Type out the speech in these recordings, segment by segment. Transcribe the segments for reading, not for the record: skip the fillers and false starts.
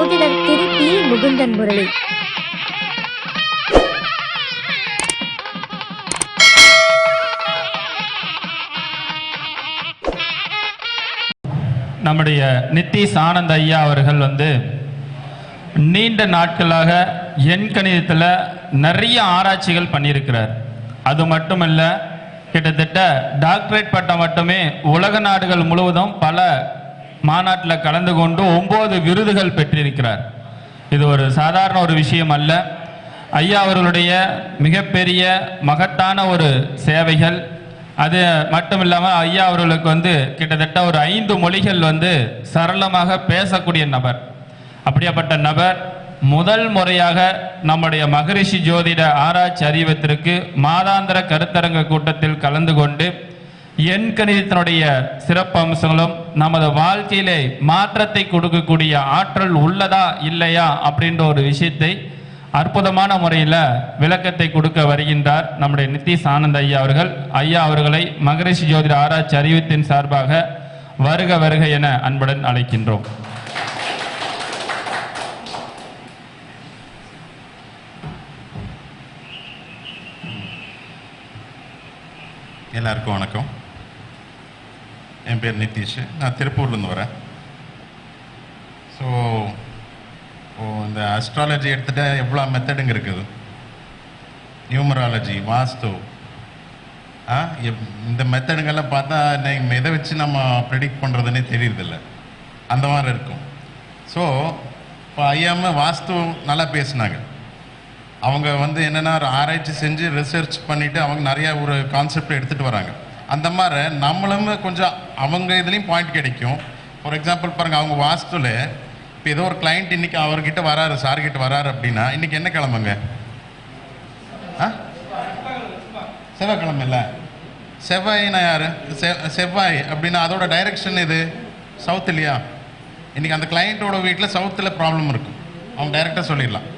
ஜோதிடர் திரு பி. முகுந்தன் முரளி. நம்முடைய நித்தீஷ் ஆனந்த் ஐயா அவர்கள் நீண்ட நாட்களாக எண்கணிதத்தில் நிறைய ஆராய்ச்சிகள் பண்ணியிருக்கிறார். அது மட்டுமல்ல, கிட்டத்தட்ட டாக்டரேட் பட்டம் மட்டுமே உலக நாடுகள் முழுவதும் பல மாநாட்டில் கலந்து கொண்டு 9 விருதுகள் பெற்றிருக்கிறார். இது ஒரு சாதாரண ஒரு விஷயம் அல்ல. ஐயா அவர்களுடைய மிகப்பெரிய மகத்தான ஒரு சேவைகள். அது மட்டும் இல்லாமல் ஐயா அவர்களுக்கு கிட்டத்தட்ட ஒரு 5 மொழிகள் சரளமாக பேசக்கூடிய நபர். அப்படியாப்பட்ட நபர் முதல் முறையாக நம்முடைய மகரிஷி ஜோதிட ஆராய்ச்சி அறிவத்திற்கு மாதாந்திர கருத்தரங்க கூட்டத்தில் கலந்து கொண்டு எண்கணிதத்தினுடைய சிறப்பு அம்சங்களும் நமது வாழ்க்கையிலே மாற்றத்தை கொடுக்கக்கூடிய ஆற்றல் உள்ளதா இல்லையா அப்படின்ற ஒரு விஷயத்தை அற்புதமான முறையில் விளக்கத்தை கொடுக்க வருகின்றார் நம்முடைய நித்தீஷ் ஆனந்த் ஐயா அவர்கள். ஐயா அவர்களை மகரிஷி ஜோதிட ஆராய்ச்சி அறிவித்தின் சார்பாக வருக வருக என அன்புடன் அழைக்கின்றோம். எல்லாருக்கும் வணக்கம். என் பேர் நித்தீஷ். நான் திருப்பூர்லேருந்து வரேன். ஸோ இந்த அஸ்ட்ராலஜி எடுத்துகிட்ட எவ்வளோ மெத்தடுங்க இருக்குது. நியூமராலஜி, வாஸ்து, இந்த மெத்தடுங்கெல்லாம் பார்த்தா எதை வச்சு நம்ம ப்ரெடிக்ட் பண்ணுறதுன்னே தெரியுறதில்ல. அந்த மாதிரி இருக்கும். ஸோ இப்போ ஐயாம வாஸ்து நல்லா பேசினாங்க. அவங்க என்னென்னா ஆராய்ச்சி செஞ்சு ரிசர்ச் பண்ணிவிட்டு அவங்க நிறையா ஒரு கான்செப்ட் எடுத்துகிட்டு வராங்க. அந்த மாதிரி நம்மளும் கொஞ்சம் அவங்க இதுலேயும் பாயிண்ட் கிடைக்கும். ஃபார் எக்ஸாம்பிள் பாருங்கள், அவங்க வாஸ்துவில் இப்போ ஏதோ ஒரு கிளைண்ட் இன்றைக்கி அவர்கிட்ட வராரு, சார்கிட்ட வராரு அப்படின்னா இன்றைக்கி என்ன கிழமைங்க? செவ்வாய்க்கிழமை இல்லை, செவ்வாய்னா யார்? செவ்வாய் அப்படின்னா அதோட டைரக்ஷன் இது சவுத் இல்லையா? இன்றைக்கி அந்த கிளைண்ட்டோட வீட்டில் சவுத்தில் ப்ராப்ளம் இருக்கும். அவங்க டைரெக்டாக சொல்லிடலாம்.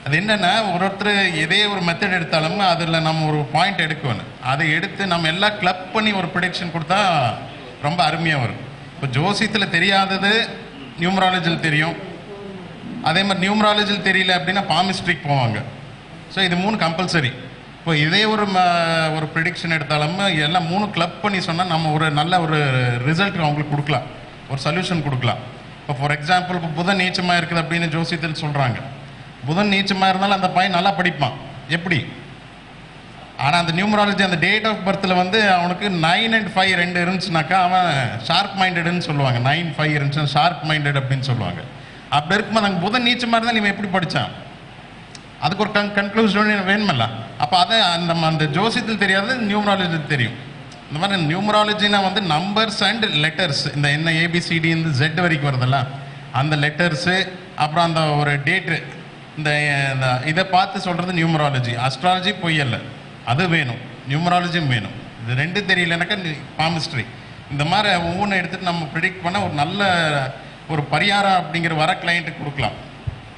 அது என்னென்னா, ஒருத்தர் இதே ஒரு மெத்தட் எடுத்தாலும் அதில் நம்ம ஒரு பாயிண்ட் எடுக்கணும். அதை எடுத்து நம்ம எல்லாம் கிளப் பண்ணி ஒரு ப்ரெடிக்ஷன் கொடுத்தா ரொம்ப அருமையாக வரும். இப்போ ஜோசியத்தில் தெரியாதது நியூமராலஜியில் தெரியும். அதே மாதிரி நியூமராலஜியில் தெரியல அப்படின்னா பாமிஸ்ட்ரிக் போவாங்க. ஸோ இது 3 கம்பல்சரி. இப்போ இதே ஒரு ப்ரெடிக்ஷன் எடுத்தாலும் எல்லாம் 3 கிளப் பண்ணி சொன்னால் நம்ம ஒரு நல்ல ஒரு ரிசல்ட் அவங்களுக்கு கொடுக்கலாம், ஒரு சொல்யூஷன் கொடுக்கலாம். இப்போ ஃபார் எக்ஸாம்பிள் இப்போ புதன் நீச்சமாக இருக்குது அப்படின்னு ஜோசியத்தில் சொல்கிறாங்க. புதன் நீச்சமாக இருந்தாலும் அந்த பையன் நல்லா படிப்பான். எப்படி? ஆனால் அந்த நியூமராலஜி அந்த டேட் ஆஃப் பர்த்தில் அவனுக்கு 9 and 5 2 இருந்துச்சுனாக்கா அவன் ஷார்ப் மைண்டடுன்னு சொல்லுவாங்க. 9, 5 இருந்துச்சுன்னா ஷார்ப் மைண்டட் அப்படின்னு சொல்லுவாங்க. அப்படி இருக்கும்போது அங்கே புதன் நீச்சமாக இருந்தால் இவன் எப்படி படித்தான்? அதுக்கு ஒரு கன்க்ளூஷன் வேணுமில்ல. அப்போ அதை அந்த ஜோசியத்தில் தெரியாத நியூமராலஜியில் தெரியும். இந்த மாதிரி நியூமராலஜினா நம்பர்ஸ் அண்ட் லெட்டர்ஸ், இந்த என்ன ABCD இந்த Z வரைக்கும் வருதல்ல, அந்த லெட்டர்ஸு அப்புறம் அந்த ஒரு டேட்டு, இந்த இதை பார்த்து சொல்கிறது நியூமராலஜி. அஸ்ட்ராலஜி பொய்யல்ல, அது வேணும், நியூமராலஜியும் வேணும். இது 2 தெரியலனாக்கா பாமிஸ்ட்ரி. இந்த மாதிரி ஒவ்வொன்றும் எடுத்துகிட்டு நம்ம ப்ரிடிக்ட் பண்ண ஒரு நல்ல ஒரு பரிகாரம் அப்படிங்கிற வர கிளைண்ட்டுக்கு கொடுக்கலாம்.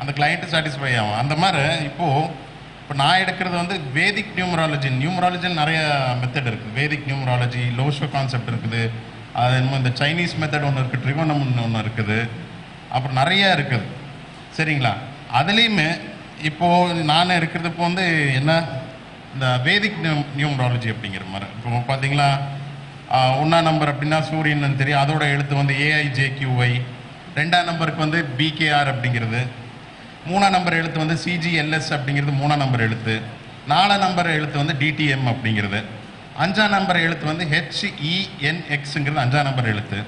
அந்த கிளைண்ட்டு சாட்டிஸ்ஃபை ஆகும். அந்த மாதிரி இப்போ நான் எடுக்கிறது வேதிக் நியூமராலஜி. நியூமராலஜின்னு நிறைய மெத்தட் இருக்குது. வேதிக் நியூமராலஜி, லோஷோ கான்செப்ட் இருக்குது. அது என்னமோ இந்த சைனீஸ் மெத்தட் ஒன்று இருக்குது, ட்ரிகோனம்னு ஒன்று இருக்குது, அப்புறம் நிறையா இருக்குது. சரிங்களா? அதுலேயுமே இப்போது நான் இருக்கிறது என்ன, இந்த வேதிக் நியூமராலஜி அப்படிங்கிற மாதிரி. இப்போ பார்த்தீங்களா, 1ஆம் நம்பர் அப்படின்னா சூரியன் தெரியும், அதோட எழுத்து AIJQY. 2ஆம் நம்பருக்கு BKR அப்படிங்கிறது. 3ஆம் நம்பர் எழுத்து CGLS அப்படிங்கிறது 3ஆம் நம்பர் எழுத்து. 4ஆம் நம்பர் எழுத்து DTM அப்படிங்கிறது. 5ஆம் நம்பர் எழுத்து HENXங்கிறது 5ஆம் நம்பர் எழுத்து.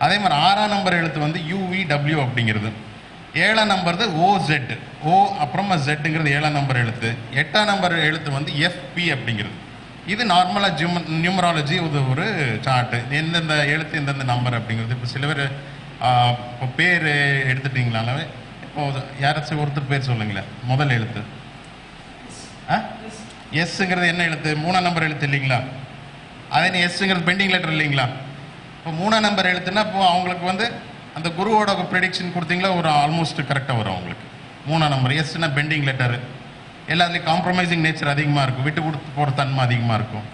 அதே மாதிரி 6ஆம் நம்பர் எழுத்து UVW அப்படிங்கிறது. 7ஆம் நம்பர் OZ, O அப்புறமா Zங்கிறது 7ஆம் நம்பர் எழுத்து. 8ஆம் நம்பர் எழுத்து FP அப்படிங்கிறது. இது நார்மலாக நியூமராலஜி ஒரு சார்ட்டு. எந்தெந்த எழுத்து எந்தெந்த நம்பர் அப்படிங்கிறது. இப்போ சில பேர் இப்போ பேர் எடுத்துட்டிங்களாவே, இப்போது யாராச்சும் ஒருத்தர் பேர் சொல்லுங்களேன். முதல் எழுத்து எஸ்ங்கிறது என்ன எழுத்து? 3ஆம் நம்பர் எழுத்து இல்லைங்களா? அதே எஸ்ங்கிறது பெண்டிங் லெட்டர் இல்லைங்களா? இப்போ 3ஆம் நம்பர் எழுத்துன்னா இப்போ அவங்களுக்கு அந்த குருவோட ப்ரெடிக்ஷன் கொடுத்தீங்களா ஒரு ஆல்மோஸ்ட் கரெக்டாக வரும் அவங்களுக்கு. 3ஆம் நம்பர் எஸ்னா பெண்டிங் லெட்டரு. எல்லாத்துலேயும் காம்ப்ரமைசிங் நேச்சர் அதிகமாக இருக்கும், விட்டு கொடுத்து போகிற தன்மை அதிகமாக இருக்கும்.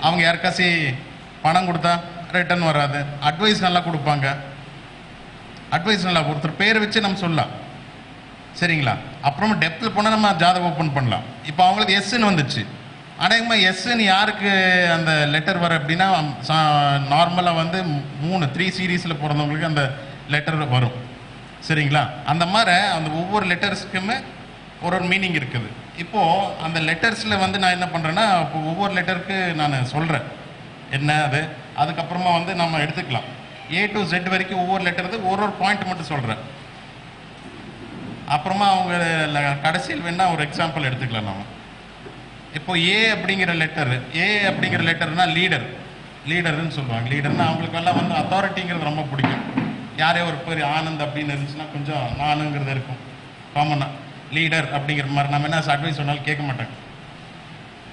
அவங்க யாருக்காசி பணம் கொடுத்தா ரிட்டர்ன் வராது. அட்வைஸ் நல்லா கொடுப்பாங்க. அட்வைஸ் நல்லா ஒருத்தர் பேரை வச்சு நம்ம சொல்லலாம், சரிங்களா? அப்புறமா டெப்த்தில் போனால் நம்ம ஜாதகம் ஓப்பன் பண்ணலாம். இப்போ அவங்களுக்கு எஸ்ன்னு வந்துச்சு. அநேகமாக எஸ்ன்னு யாருக்கு அந்த லெட்டர் வர அப்படின்னா நார்மலாக வந்து 3 சீரீஸில் பிறந்தவங்களுக்கு அந்த லெட்டர் வரும், சரிங்களா? அந்த மாதிரி அந்த ஒவ்வொரு லெட்டர்ஸுக்குமே ஒரு மீனிங் இருக்குது. இப்போது அந்த லெட்டர்ஸில் வந்து நான் என்ன பண்ணுறேன்னா, இப்போ ஒவ்வொரு லெட்டருக்கு நான் சொல்கிறேன் என்ன அது, அதுக்கப்புறமா வந்து நம்ம எடுத்துக்கலாம். A to Z வரைக்கும் ஒவ்வொரு லெட்டருக்கு ஒரு பாயிண்ட் மட்டும் சொல்கிறேன். அப்புறமா அவங்க கடைசியில் வேணால் ஒரு எக்ஸாம்பிள் எடுத்துக்கலாம். நம்ம இப்போ ஏ அப்படிங்கிற லெட்டர்னா லீடர்னு சொல்லுவாங்க. லீடர்னா அவங்களுக்கெல்லாம் வந்து அத்தாரிட்டிங்கிறது ரொம்ப பிடிக்கும். யாரே ஒரு பேர் ஆனந்த் அப்படின்னு இருந்துச்சுன்னா கொஞ்சம் நானுங்கிறது இருக்கும் காமனாக. லீடர் அப்படிங்கிற மாதிரி நம்ம என்ன அட்வைஸ் சொன்னாலும் கேட்க மாட்டாங்க.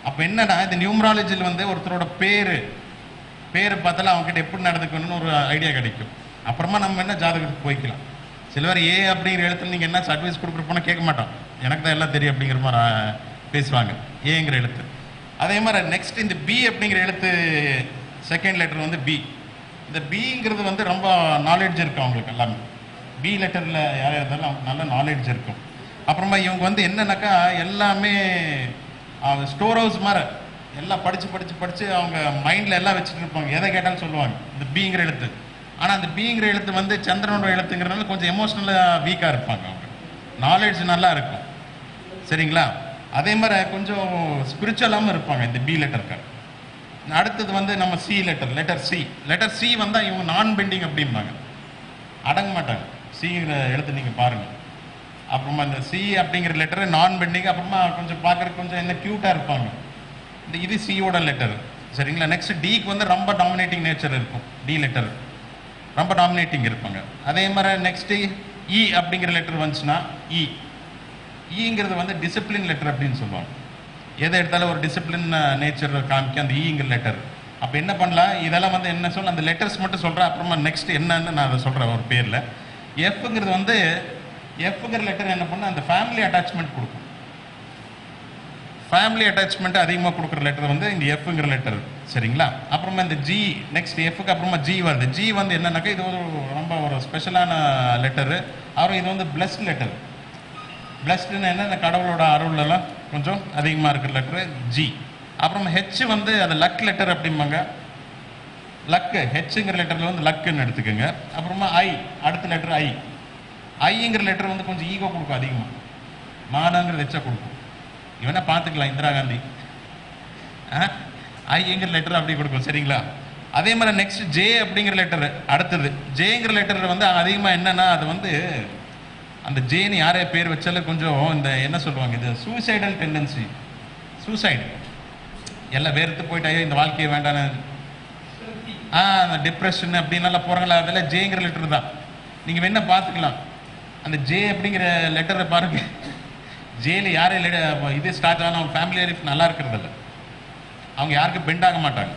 அப்போ என்னன்னா, இந்த நியூமராலஜியில் வந்து ஒருத்தரோட பேர் பார்த்தாலும் அவங்ககிட்ட எப்படி நடந்துக்கணும்னு ஒரு ஐடியா கிடைக்கும். அப்புறமா நம்ம என்ன ஜாதகத்துக்கு போய்க்கலாம். சில பேர் ஏ அப்படிங்கிற எழுத்துல நீங்கள் என்ன அட்வைஸ் கொடுக்குறப்போனா கேட்க மாட்டோம், எனக்கு தான் எல்லாம் தெரியும் அப்படிங்கிற மாதிரி பேசுவாங்க, ஏங்கிற எழுத்து. அதே மாதிரி நெக்ஸ்ட் இந்த பி அப்படிங்கிற எழுத்து செகண்ட் லெட்டர் வந்து பி. இந்த பிங்கிறது வந்து ரொம்ப நாலேஜ் இருக்கும் அவங்களுக்கு எல்லாமே. பி லெட்டரில் யார் இருந்தாலும் அவங்களுக்கு நல்ல நாலேஜ் இருக்கும். அப்புறமா இவங்க வந்து என்னன்னாக்கா எல்லாமே ஸ்டோர் ஹவுஸ் மாதிரி எல்லாம் படித்து அவங்க மைண்டில் எல்லாம் வச்சுட்டு இருப்பாங்க, எதை கேட்டாலும் சொல்லுவாங்க இந்த பிங்கிற எழுத்து. ஆனால் அந்த பிங்கிற எழுத்து வந்து சந்திரனோட எழுத்துங்கிறதுனால கொஞ்சம் எமோஷ்னலாக வீக்காக இருப்பாங்க. அவங்க நாலேஜ் நல்லா இருக்கும், சரிங்களா? அதே மாதிரி கொஞ்சம் ஸ்பிரிச்சுவலாகவும் இருப்பாங்க இந்த பி லெட்டருக்கு. அடுத்தது வந்து நம்ம சி லெட்டர் சி வந்தால் இவங்க நான் பெண்டிங் அப்படிம்பாங்க, அடங்க மாட்டாங்க. சிங்கிற எழுத்து நீங்கள் பாருங்கள். அப்புறமா இந்த சி அப்படிங்கிற லெட்டரு நான் பெண்டிங். அப்புறமா கொஞ்சம் பார்க்குறதுக்கு கொஞ்சம் என்ன க்யூட்டாக இருப்பாங்க. இது சியோட லெட்டர், சரிங்களா? நெக்ஸ்ட் டிக்கு வந்து ரொம்ப டாமினேட்டிங் நேச்சர் இருக்கும். டி லெட்டர் ரொம்ப டாமினேட்டிங் இருப்பாங்க. அதே மாதிரி நெக்ஸ்ட்டு இ அப்படிங்கிற லெட்டர் வந்துச்சுன்னா ஈங்கிறது வந்து டிசிப்ளின் லெட்டர் அப்படின்னு சொல்லுவாங்க. எதை எடுத்தாலும் ஒரு டிசிப்ளின் நேச்சர் காமிக்க அந்த ஈங்கிற லெட்டர். அப்போ என்ன பண்ணலாம், இதெல்லாம் வந்து என்ன சொல்ல அந்த லெட்டர்ஸ் மட்டும் சொல்கிறேன். அப்புறமா நெக்ஸ்ட் என்னன்னு நான் அதை சொல்கிறேன் ஒரு பேரில். எஃப்ங்கிறது வந்து எஃப்ங்கிற லெட்டர் என்ன பண்ணால் அந்த ஃபேமிலி அட்டாச்மெண்ட் கொடுக்கும். ஃபேமிலி அட்டாச்மெண்ட் அதிகமாக கொடுக்குற லெட்டர் வந்து இந்த எஃப்ங்கிற லெட்டர், சரிங்களா? அப்புறமா இந்த ஜி நெக்ஸ்ட் எஃப்க்கு அப்புறமா ஜி வருது. ஜி வந்து என்னன்னாக்கா இது ஒரு ரொம்ப ஒரு ஸ்பெஷலான லெட்டரு. அப்புறம் இது வந்து பிளஸ்ட் லெட்டர். பிளஸ்டுன்னு என்ன, இந்த கடவுளோட அருள்லாம் கொஞ்சம் அதிகமாக இருக்கிற லெட்டரு ஜி. அப்புறமா ஹெச் வந்து அது லக் லெட்டர் அப்படிம்பாங்க. லக்கு ஹெச்ங்கிற லெட்டரில் வந்து லக்குன்னு எடுத்துக்கோங்க. அப்புறமா அடுத்த லெட்டர் ஐங்கிற லெட்டர் வந்து கொஞ்சம் ஈகோ கொடுக்கும் அதிகமாக, மானங்கிறது ஹெச்சா கொடுக்கும். இவனா பார்த்துக்கலாம் இந்திரா காந்தி ஐங்கிற லெட்டர் அப்படி கொடுக்கும், சரிங்களா? அதே மாதிரி நெக்ஸ்ட் ஜே அப்படிங்கிற லெட்டர் அடுத்தது. ஜேங்கிற லெட்டர் வந்து அதிகமாக என்னன்னா அது வந்து அந்த ஜேன்னு யாரே பேர் வச்சாலும் கொஞ்சம் இந்த என்ன சொல்லுவாங்க, இது சூசைடல் டெண்டன்சி, சூசைடு எல்லாம் வேறுத்து போயிட்டாயோ இந்த வாழ்க்கையை வேண்டான அந்த டிப்ரெஷன் அப்படின்னாலாம் போகிறாங்களா, அதெல்லாம் ஜேங்கிற லெட்டர் தான். நீங்கள் வேணா பார்த்துக்கலாம். அந்த ஜே அப்படிங்கிற லெட்டரை பாருங்க, ஜேல யாரே இது ஸ்டார்ட் ஆனால் அவங்க ஃபேமிலி லைஃப் நல்லா இருக்கிறதில்ல, அவங்க யாருக்கும் பெண்ட் ஆக மாட்டாங்க.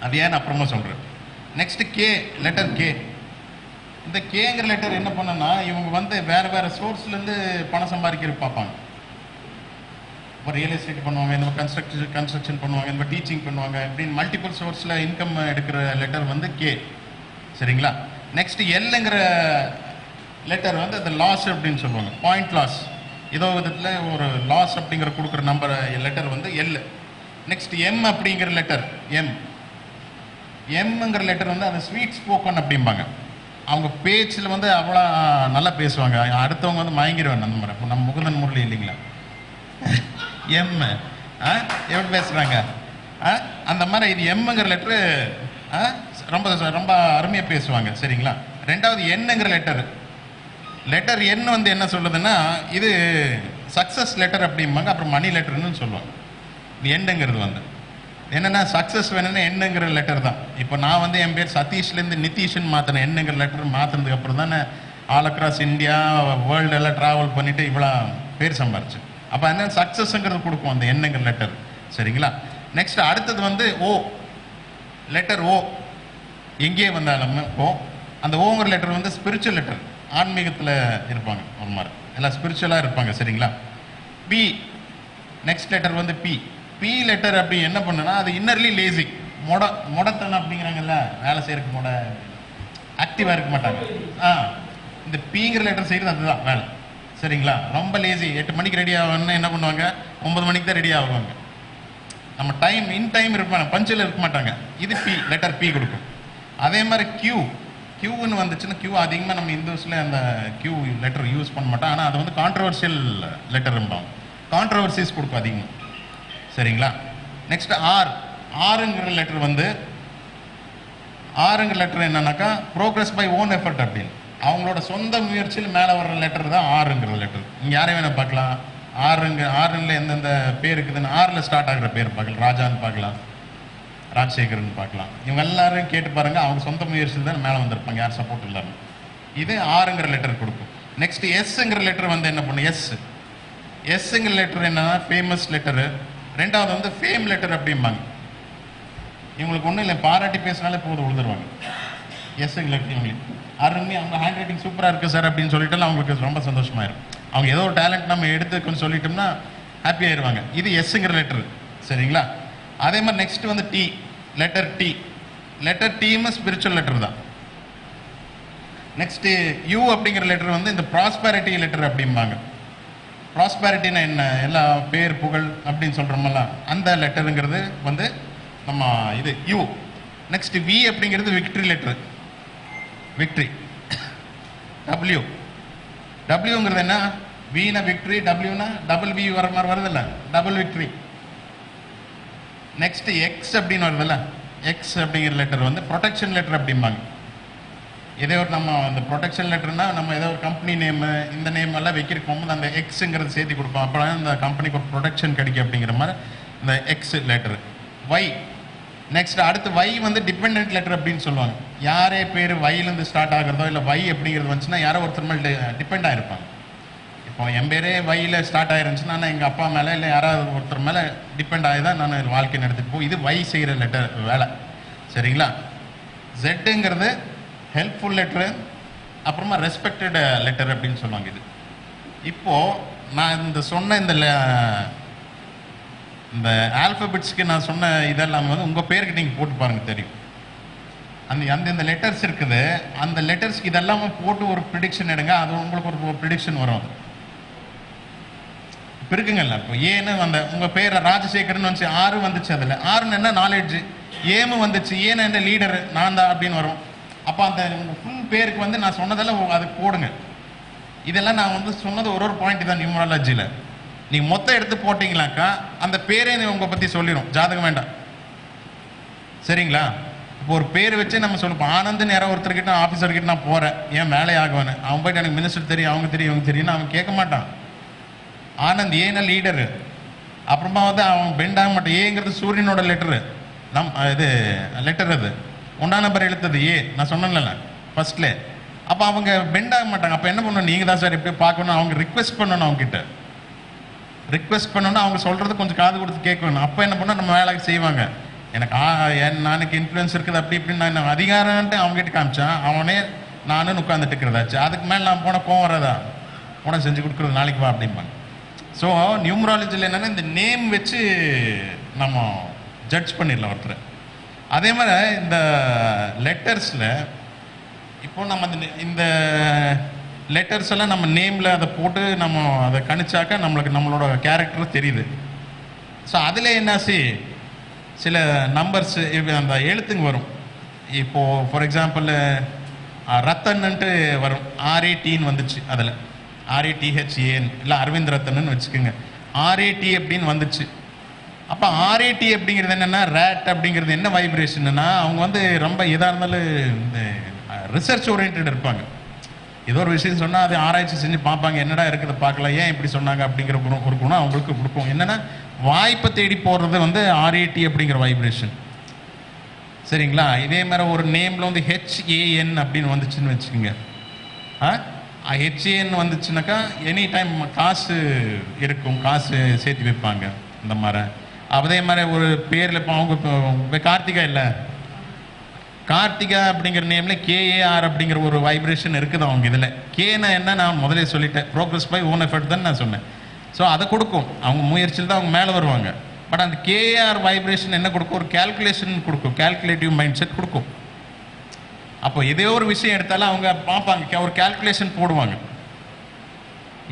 அது ஏன்னு அப்புறமா சொல்கிறேன். Next letter K. இந்த கேங்கிற லெட்டர் என்ன பண்ணனா இவங்க வந்து வேறு சோர்ஸ்லேருந்து பணம் சம்பாதிக்கிற பார்ப்பாங்க. இப்போ ரியல் எஸ்டேட் பண்ணுவாங்க, இந்த கன்ஸ்ட்ரக்ஷன் பண்ணுவாங்க, இந்த டீச்சிங் பண்ணுவாங்க, இப்படின்னு மல்டிபிள் சோர்ஸில் இன்கம் எடுக்கிற லெட்டர் வந்து கே, சரிங்களா? நெக்ஸ்ட் எல்லுங்கிற லெட்டர் வந்து அந்த லாஸ் அப்படின்னு சொல்லுவாங்க, பாயிண்ட் லாஸ். ஏதோ விதத்தில் ஒரு லாஸ் அப்படிங்கிற கொடுக்குற நம்பர் லெட்டர் வந்து எல். நெக்ஸ்ட் எம் அப்படிங்கிற லெட்டர் எம்ங்கிற லெட்டர் வந்து அந்த ஸ்வீட் ஸ்போக்கன் அப்படிம்பாங்க. அவங்க பேச்சில் வந்து அவ்வளோ நல்லா பேசுவாங்க, அடுத்தவங்க வந்து மயங்கிடுவாங்க அந்த மாதிரி. இப்போ நம்ம முகுந்தன் முரளி இல்லைங்களா, எம் எப்படி பேசுகிறாங்க அந்த மாதிரி. இது எம்ங்கிற லெட்ரு ரொம்ப ரொம்ப அருமையாக பேசுவாங்க, சரிங்களா? ரெண்டாவது என்னங்கிற லெட்டர் எண் வந்து என்ன சொல்லுதுன்னா இது சக்ஸஸ் லெட்டர் அப்படிம்பாங்க. அப்புறம் மணி லெட்டர்னு சொல்லுவாங்க. இது எண்ணுங்கிறது வந்து என்னென்னா சக்ஸஸ் வேணும்னா எண்ணுங்கிற லெட்டர் தான். இப்போ நான் வந்து என் பேர் சதீஷ்லேருந்து நிதிஷ்ன்னு மாற்றினேன். எண்ணுங்கிற லெட்டர் மாற்றினதுக்கு அப்புறம் தான் ஆல் அக்ராஸ் இந்தியா வேர்ல்டு எல்லாம் ட்ராவல் பண்ணிவிட்டு இவ்வளோ பேர் சம்பாரிச்சு. அப்போ என்ன சக்ஸஸ்ங்கிறது கொடுக்கும் அந்த எண்ணுங்கிற லெட்டர், சரிங்களா? நெக்ஸ்ட் அடுத்தது வந்து லெட்டர் ஓ. எங்கேயே வந்தாலும் அந்த ஓங்கிற லெட்டர் வந்து ஸ்பிரிச்சுவல் லெட்டர், ஆன்மீகத்தில் இருப்பாங்க ஒரு மாதிரி, எல்லாம் ஸ்பிரிச்சுவலாக இருப்பாங்க, சரிங்களா? பி நெக்ஸ்ட் லெட்டர் வந்து பி லெட்டர் அப்படி என்ன பண்ணுன்னா அது இன்னர்லி லேசி, மொடத்தனம் அப்படிங்கிறாங்கல்ல, வேலை செய்யறதுக்கு ஆக்டிவாக இருக்க மாட்டாங்க. இந்த பிங்கிற லெட்டர் செய்கிறது அதுதான் வேலை. சரிங்களா? ரொம்ப லேசி. 8 மணிக்கு ரெடி ஆகணும்னா என்ன பண்ணுவாங்க, 9 மணிக்கு தான் ரெடி ஆகுவாங்க. நம்ம டைம் இன் டைம் இருப்பாங்க, பஞ்சில் இருக்க மாட்டாங்க. இது பி, லெட்டர் பி கொடுக்கும். அதே மாதிரி கியூன்னு வந்துச்சுன்னா, கியூ அதிகமாக நம்ம இந்துஸில் அந்த கியூ லெட்டர் யூஸ் பண்ண மாட்டோம். ஆனால் அது வந்து கான்ட்ரவர்ஷியல் லெட்டர்ம்பாங்க, கான்ட்ரவர்சிஸ் கொடுக்கும் அதிகமாக. சரிங்களா? நெக்ஸ்ட் ஆறுங்கிற லெட்டர் வந்து, ஆறுங்கிற லெட்டர் என்னன்னாக்கா ப்ரோக்ரஸ் பை ஓன் எஃபர்ட் அப்படின்னு, அவங்களோட சொந்த முயற்சியில் மேலே வர்ற லெட்டர் தான் ஆறுங்கிற லெட்டர். நீங்கள் யாரையும் வேணால் பார்க்கலாம். ஆறுல எந்தெந்த பேர் இருக்குதுன்னு, ஆறில் ஸ்டார்ட் ஆகிற பேர் பார்க்கலாம். ராஜான்னு பார்க்கலாம், ராஜசேகர்னு பார்க்கலாம். இவங்க எல்லாரும் கேட்டு பாருங்கள், அவங்க சொந்த முயற்சியில் தான் மேலே வந்திருப்பாங்க, யார் சப்போர்ட் இல்லாமல். இது ஆறுங்கிற லெட்டர் கொடுக்கும். நெக்ஸ்ட் எஸ்ங்கிற லெட்டர் வந்து என்ன பண்ணும், எஸ்ங்கிற லெட்டர் என்னன்னா ஃபேமஸ் லெட்டரு. ரெண்டாவது வந்து ஃபேம் லெட்டர் அப்படிம்பாங்க. இவங்களுக்கு ஒன்றும் இல்லை, பாராட்டி பேசினாலே போதும், விழுந்துருவாங்க. எஸ்ங்கிற லெட்டர் இவங்களுக்கு அருமை, அவங்க ஹேண்ட் ரைட்டிங் சூப்பராக இருக்குது சார் அப்படின்னு சொல்லிட்டாலும் அவங்களுக்கு ரொம்ப சந்தோஷமாயிரும். அவங்க ஏதோ ஒரு டேலண்ட் நம்ம எடுத்து கொஞ்சம் சொல்லிட்டோம்னா ஹாப்பி ஆயிடுவாங்க. இது எஸ்ங்கிற லெட்டர். சரிங்களா? அதே மாதிரி நெக்ஸ்ட் வந்து லெட்டர் டீம் ஸ்பிரிச்சுவல் லெட்டர் தான். நெக்ஸ்ட் யூ அப்படிங்கிற லெட்டர் வந்து இந்த ப்ராஸ்பெரிட்டி லெட்டர் அப்படிம்பாங்க. ப்ராஸ்பெரிட்டினா என்ன, எல்லா பேர் புகழ் அப்படின்னு சொல்கிறோம்ல, அந்த லெட்டருங்கிறது வந்து நம்ம இது யூ. நெக்ஸ்ட் வி அப்படிங்கிறது விக்ட்ரி லெட்டர், விக்ட்ரி. டபிள்யூங்கிறது என்ன, வினா விக்ட்ரி, டபிள்யூனா டபுள் வி வர மாதிரி வருதில்ல, டபுள் விக்ட்ரி. நெக்ஸ்ட் எக்ஸ் அப்படின்னு வருதுல்ல, எக்ஸ் அப்படிங்கிற லெட்டர் வந்து ப்ரொடெக்ஷன் லெட்டர் அப்படிம்பாங்க. இதே ஒரு நம்ம அந்த ப்ரொடெக்ஷன் லெட்டர்னா நம்ம ஏதோ ஒரு கம்பெனி நேமு இந்த நேம் எல்லாம் வைக்கிறதுக்கு போகும்போது அந்த எக்ஸுங்கிறது சேர்த்து கொடுப்போம். அப்போ அந்த கம்பெனிக்கு ஒரு ப்ரொடெக்ஷன் கிடைக்கும் அப்படிங்கிற மாதிரி இந்த எக்ஸ் லெட்டர். ஒய். நெக்ஸ்ட் அடுத்து ஒய் வந்து டிபெண்ட் லெட்டர் அப்படின்னு சொல்லுவாங்க. யாரே பேர் ஒய்லேருந்து ஸ்டார்ட் ஆகிறதோ இல்லை ஒய் அப்படிங்கிறது வந்துச்சுன்னா யாரோ ஒருத்தர் மேலே டிபெண்ட் ஆகிருப்பாங்க. இப்போ என் பேரே ஒய்யில் ஸ்டார்ட் ஆயிருந்துச்சுன்னா நான் எங்கள் அப்பா மேலே இல்லை யாராவது ஒருத்தர் மேலே டிபெண்ட் ஆகி தான் நான் வாழ்க்கை நடத்திட்டு போய் இது ஒய் செய்கிற லெட்டர் வேலை. சரிங்களா? ஜெட்டுங்கிறது ஹெல்ப்ஃபுல் லெட்டரு, அப்புறமா ரெஸ்பெக்டட் லெட்டர் அப்படின்னு சொல்லுவாங்க. இது இப்போது நான் இந்த சொன்ன இந்த ஆல்ஃபபெட்ஸ்க்கு நான் சொன்ன இதெல்லாம் வந்து உங்கள் பேருக்கு நீங்கள் போட்டு பாருங்கள், தெரியும். அந்த லெட்டர்ஸ் இருக்குது, அந்த லெட்டர்ஸ்க்கு இதெல்லாமே போட்டு ஒரு ப்ரிடிக்ஷன் எடுங்க, அது உங்களுக்கு ஒரு ப்ரிடிக்ஷன் வரும். அது இப்போ இருக்குங்கல்ல, இப்போ ஏன்னு அந்த உங்கள் பேரை ராஜசேகர்னு வந்துச்சு, 6 வந்துச்சு, அதில் 6ன்னு என்ன நாலேஜ், ஏமு வந்துச்சு, ஏன்னு என்ன லீடரு நான் தான் அப்படின்னு வரும். அப்போ அந்த உங்கள் ஃபுல் பேருக்கு வந்து நான் சொன்னதெல்லாம் அதுக்கு போடுங்க. இதெல்லாம் நான் வந்து சொன்னது ஒரு பாயிண்ட் தான் நியூமராலஜியில். நீங்கள் மொத்தம் எடுத்து போட்டிங்களாக்கா அந்த பேரே உங்களை பற்றி சொல்லிடும், ஜாதகம் வேண்டாம். சரிங்களா? இப்போ ஒரு பேர் வச்சு நம்ம சொல்லுப்போம். ஆனந்த்னு யாரோ ஒருத்தர்கிட்ட ஆஃபீஸர்கிட்ட நான் போகிறேன், ஏன் வேலை ஆகுவேன்னு. அவன் போய்ட்டு எனக்கு மினிஸ்டர் தெரியும், அவங்க தெரியும், இவங்க தெரியும்னு அவன் கேட்க மாட்டான். ஆனந்த் ஏன்னா லீடரு. அப்புறமா வந்து அவன் பெண்ட் ஆக மாட்டான். ஏங்கிறது சூரியனோட லெட்டரு, இது லெட்டர், அது 1ஆம் நம்பர் எழுத்தது ஏ, நான் சொன்னேன்ல ஃபர்ஸ்ட்ல. அப்போ அவங்க பெண்ட் ஆக மாட்டாங்க. அப்போ என்ன பண்ணணும், நீங்கள் தான் சார் எப்படி பார்க்கணும், அவங்க ரிக்வெஸ்ட் பண்ணணும், அவங்ககிட்ட ரிக்வெஸ்ட் பண்ணணும், அவங்க சொல்கிறது கொஞ்சம் காது கொடுத்து கேட்கணும். அப்போ என்ன பண்ணால் நம்ம வேலைக்கு செய்வாங்க. எனக்கு இன்ஃப்ளூயன்ஸ் இருக்குது அப்படி இப்படின்னு நான் அதிகாரம்ன்ட்டு அவங்ககிட்ட காமிச்சான், அவனே நானும் உட்காந்துட்டு இருக்கிறதாச்சு. அதுக்கு மேலே நான் போனால் கோவம் வராதா, போனால் செஞ்சு கொடுக்குறது, நாளைக்கு வா அப்படிம்பாங்க. ஸோ நியூமராலஜியில் என்னென்னா இந்த நேம் வச்சு நம்ம ஜட்ஜ் பண்ணிடலாம் ஒருத்தர். அதே மாதிரி இந்த லெட்டர்ஸில் இப்போ நம்ம இந்த லெட்டர்ஸ் எல்லாம் நம்ம நேமில் அதை போட்டு நம்ம அதை கணிச்சாக்கா நம்மளோட கேரக்டர் தெரியுது. ஸோ அதில் என்னாச்சு, சில நம்பர்ஸ் அந்த எழுத்துங்க வரும். இப்போது ஃபார் எக்ஸாம்பிள் ரத்தன்னுட்டு வரும், RATன்னு வந்துச்சு, அதில் RATHAN இல்லை அரவிந்த் ரத்தன்னு வச்சுக்கோங்க, RAT அப்படின்னு வந்துச்சு. அப்போ RAT அப்படிங்கிறது என்னென்னா, ரேட் அப்படிங்கிறது என்ன வைப்ரேஷன்னா, அவங்க வந்து ரொம்ப எதாக இருந்தாலும் இந்த ரிசர்ச் ஓரியன்ட் இருப்பாங்க. ஏதோ ஒரு விஷயம் சொன்னால் அதை ஆராய்ச்சி செஞ்சு பார்ப்பாங்க, என்னடா இருக்குது பார்க்கலாம், ஏன் இப்படி சொன்னாங்க அப்படிங்கிற ஒரு குணம் அவங்களுக்கு கொடுக்கும். என்னென்னா வாய்ப்பை தேடி போடுறது வந்து RAT அப்படிங்கிற வைப்ரேஷன். சரிங்களா? இதே மாதிரி ஒரு நேமில் வந்து HAN அப்படின்னு வந்துச்சுன்னு வச்சுக்கோங்க. HAN வந்துச்சுனாக்கா எனி டைம் காசு இருக்கும், காசு சேர்த்து வைப்பாங்க இந்த மாதிரி. அதே மாதிரி ஒரு பேரில் இப்போ அவங்க கார்த்திகா இல்லை, கார்த்திகா அப்படிங்கிற நேமில் KAR அப்படிங்கிற ஒரு வைப்ரேஷன் இருக்குது அவங்க இதில். கேனா என்ன நான் முதலே சொல்லிட்டேன், ப்ரோக்ரஸ் பை ஓன் எஃபர்ட் தான் நான் சொன்னேன். ஸோ அதை கொடுக்கும், அவங்க முயற்சியில் தான் அவங்க மேலே வருவாங்க. பட் அந்த KAR வைப்ரேஷன் என்ன கொடுக்கும், ஒரு கேல்குலேஷன் கொடுக்கும், கேல்குலேட்டிவ் மைண்ட் செட் கொடுக்கும். அப்போ ஏதோ ஒரு விஷயம் எடுத்தாலும் அவங்க பார்ப்பாங்க, ஒரு கால்குலேஷன் போடுவாங்க.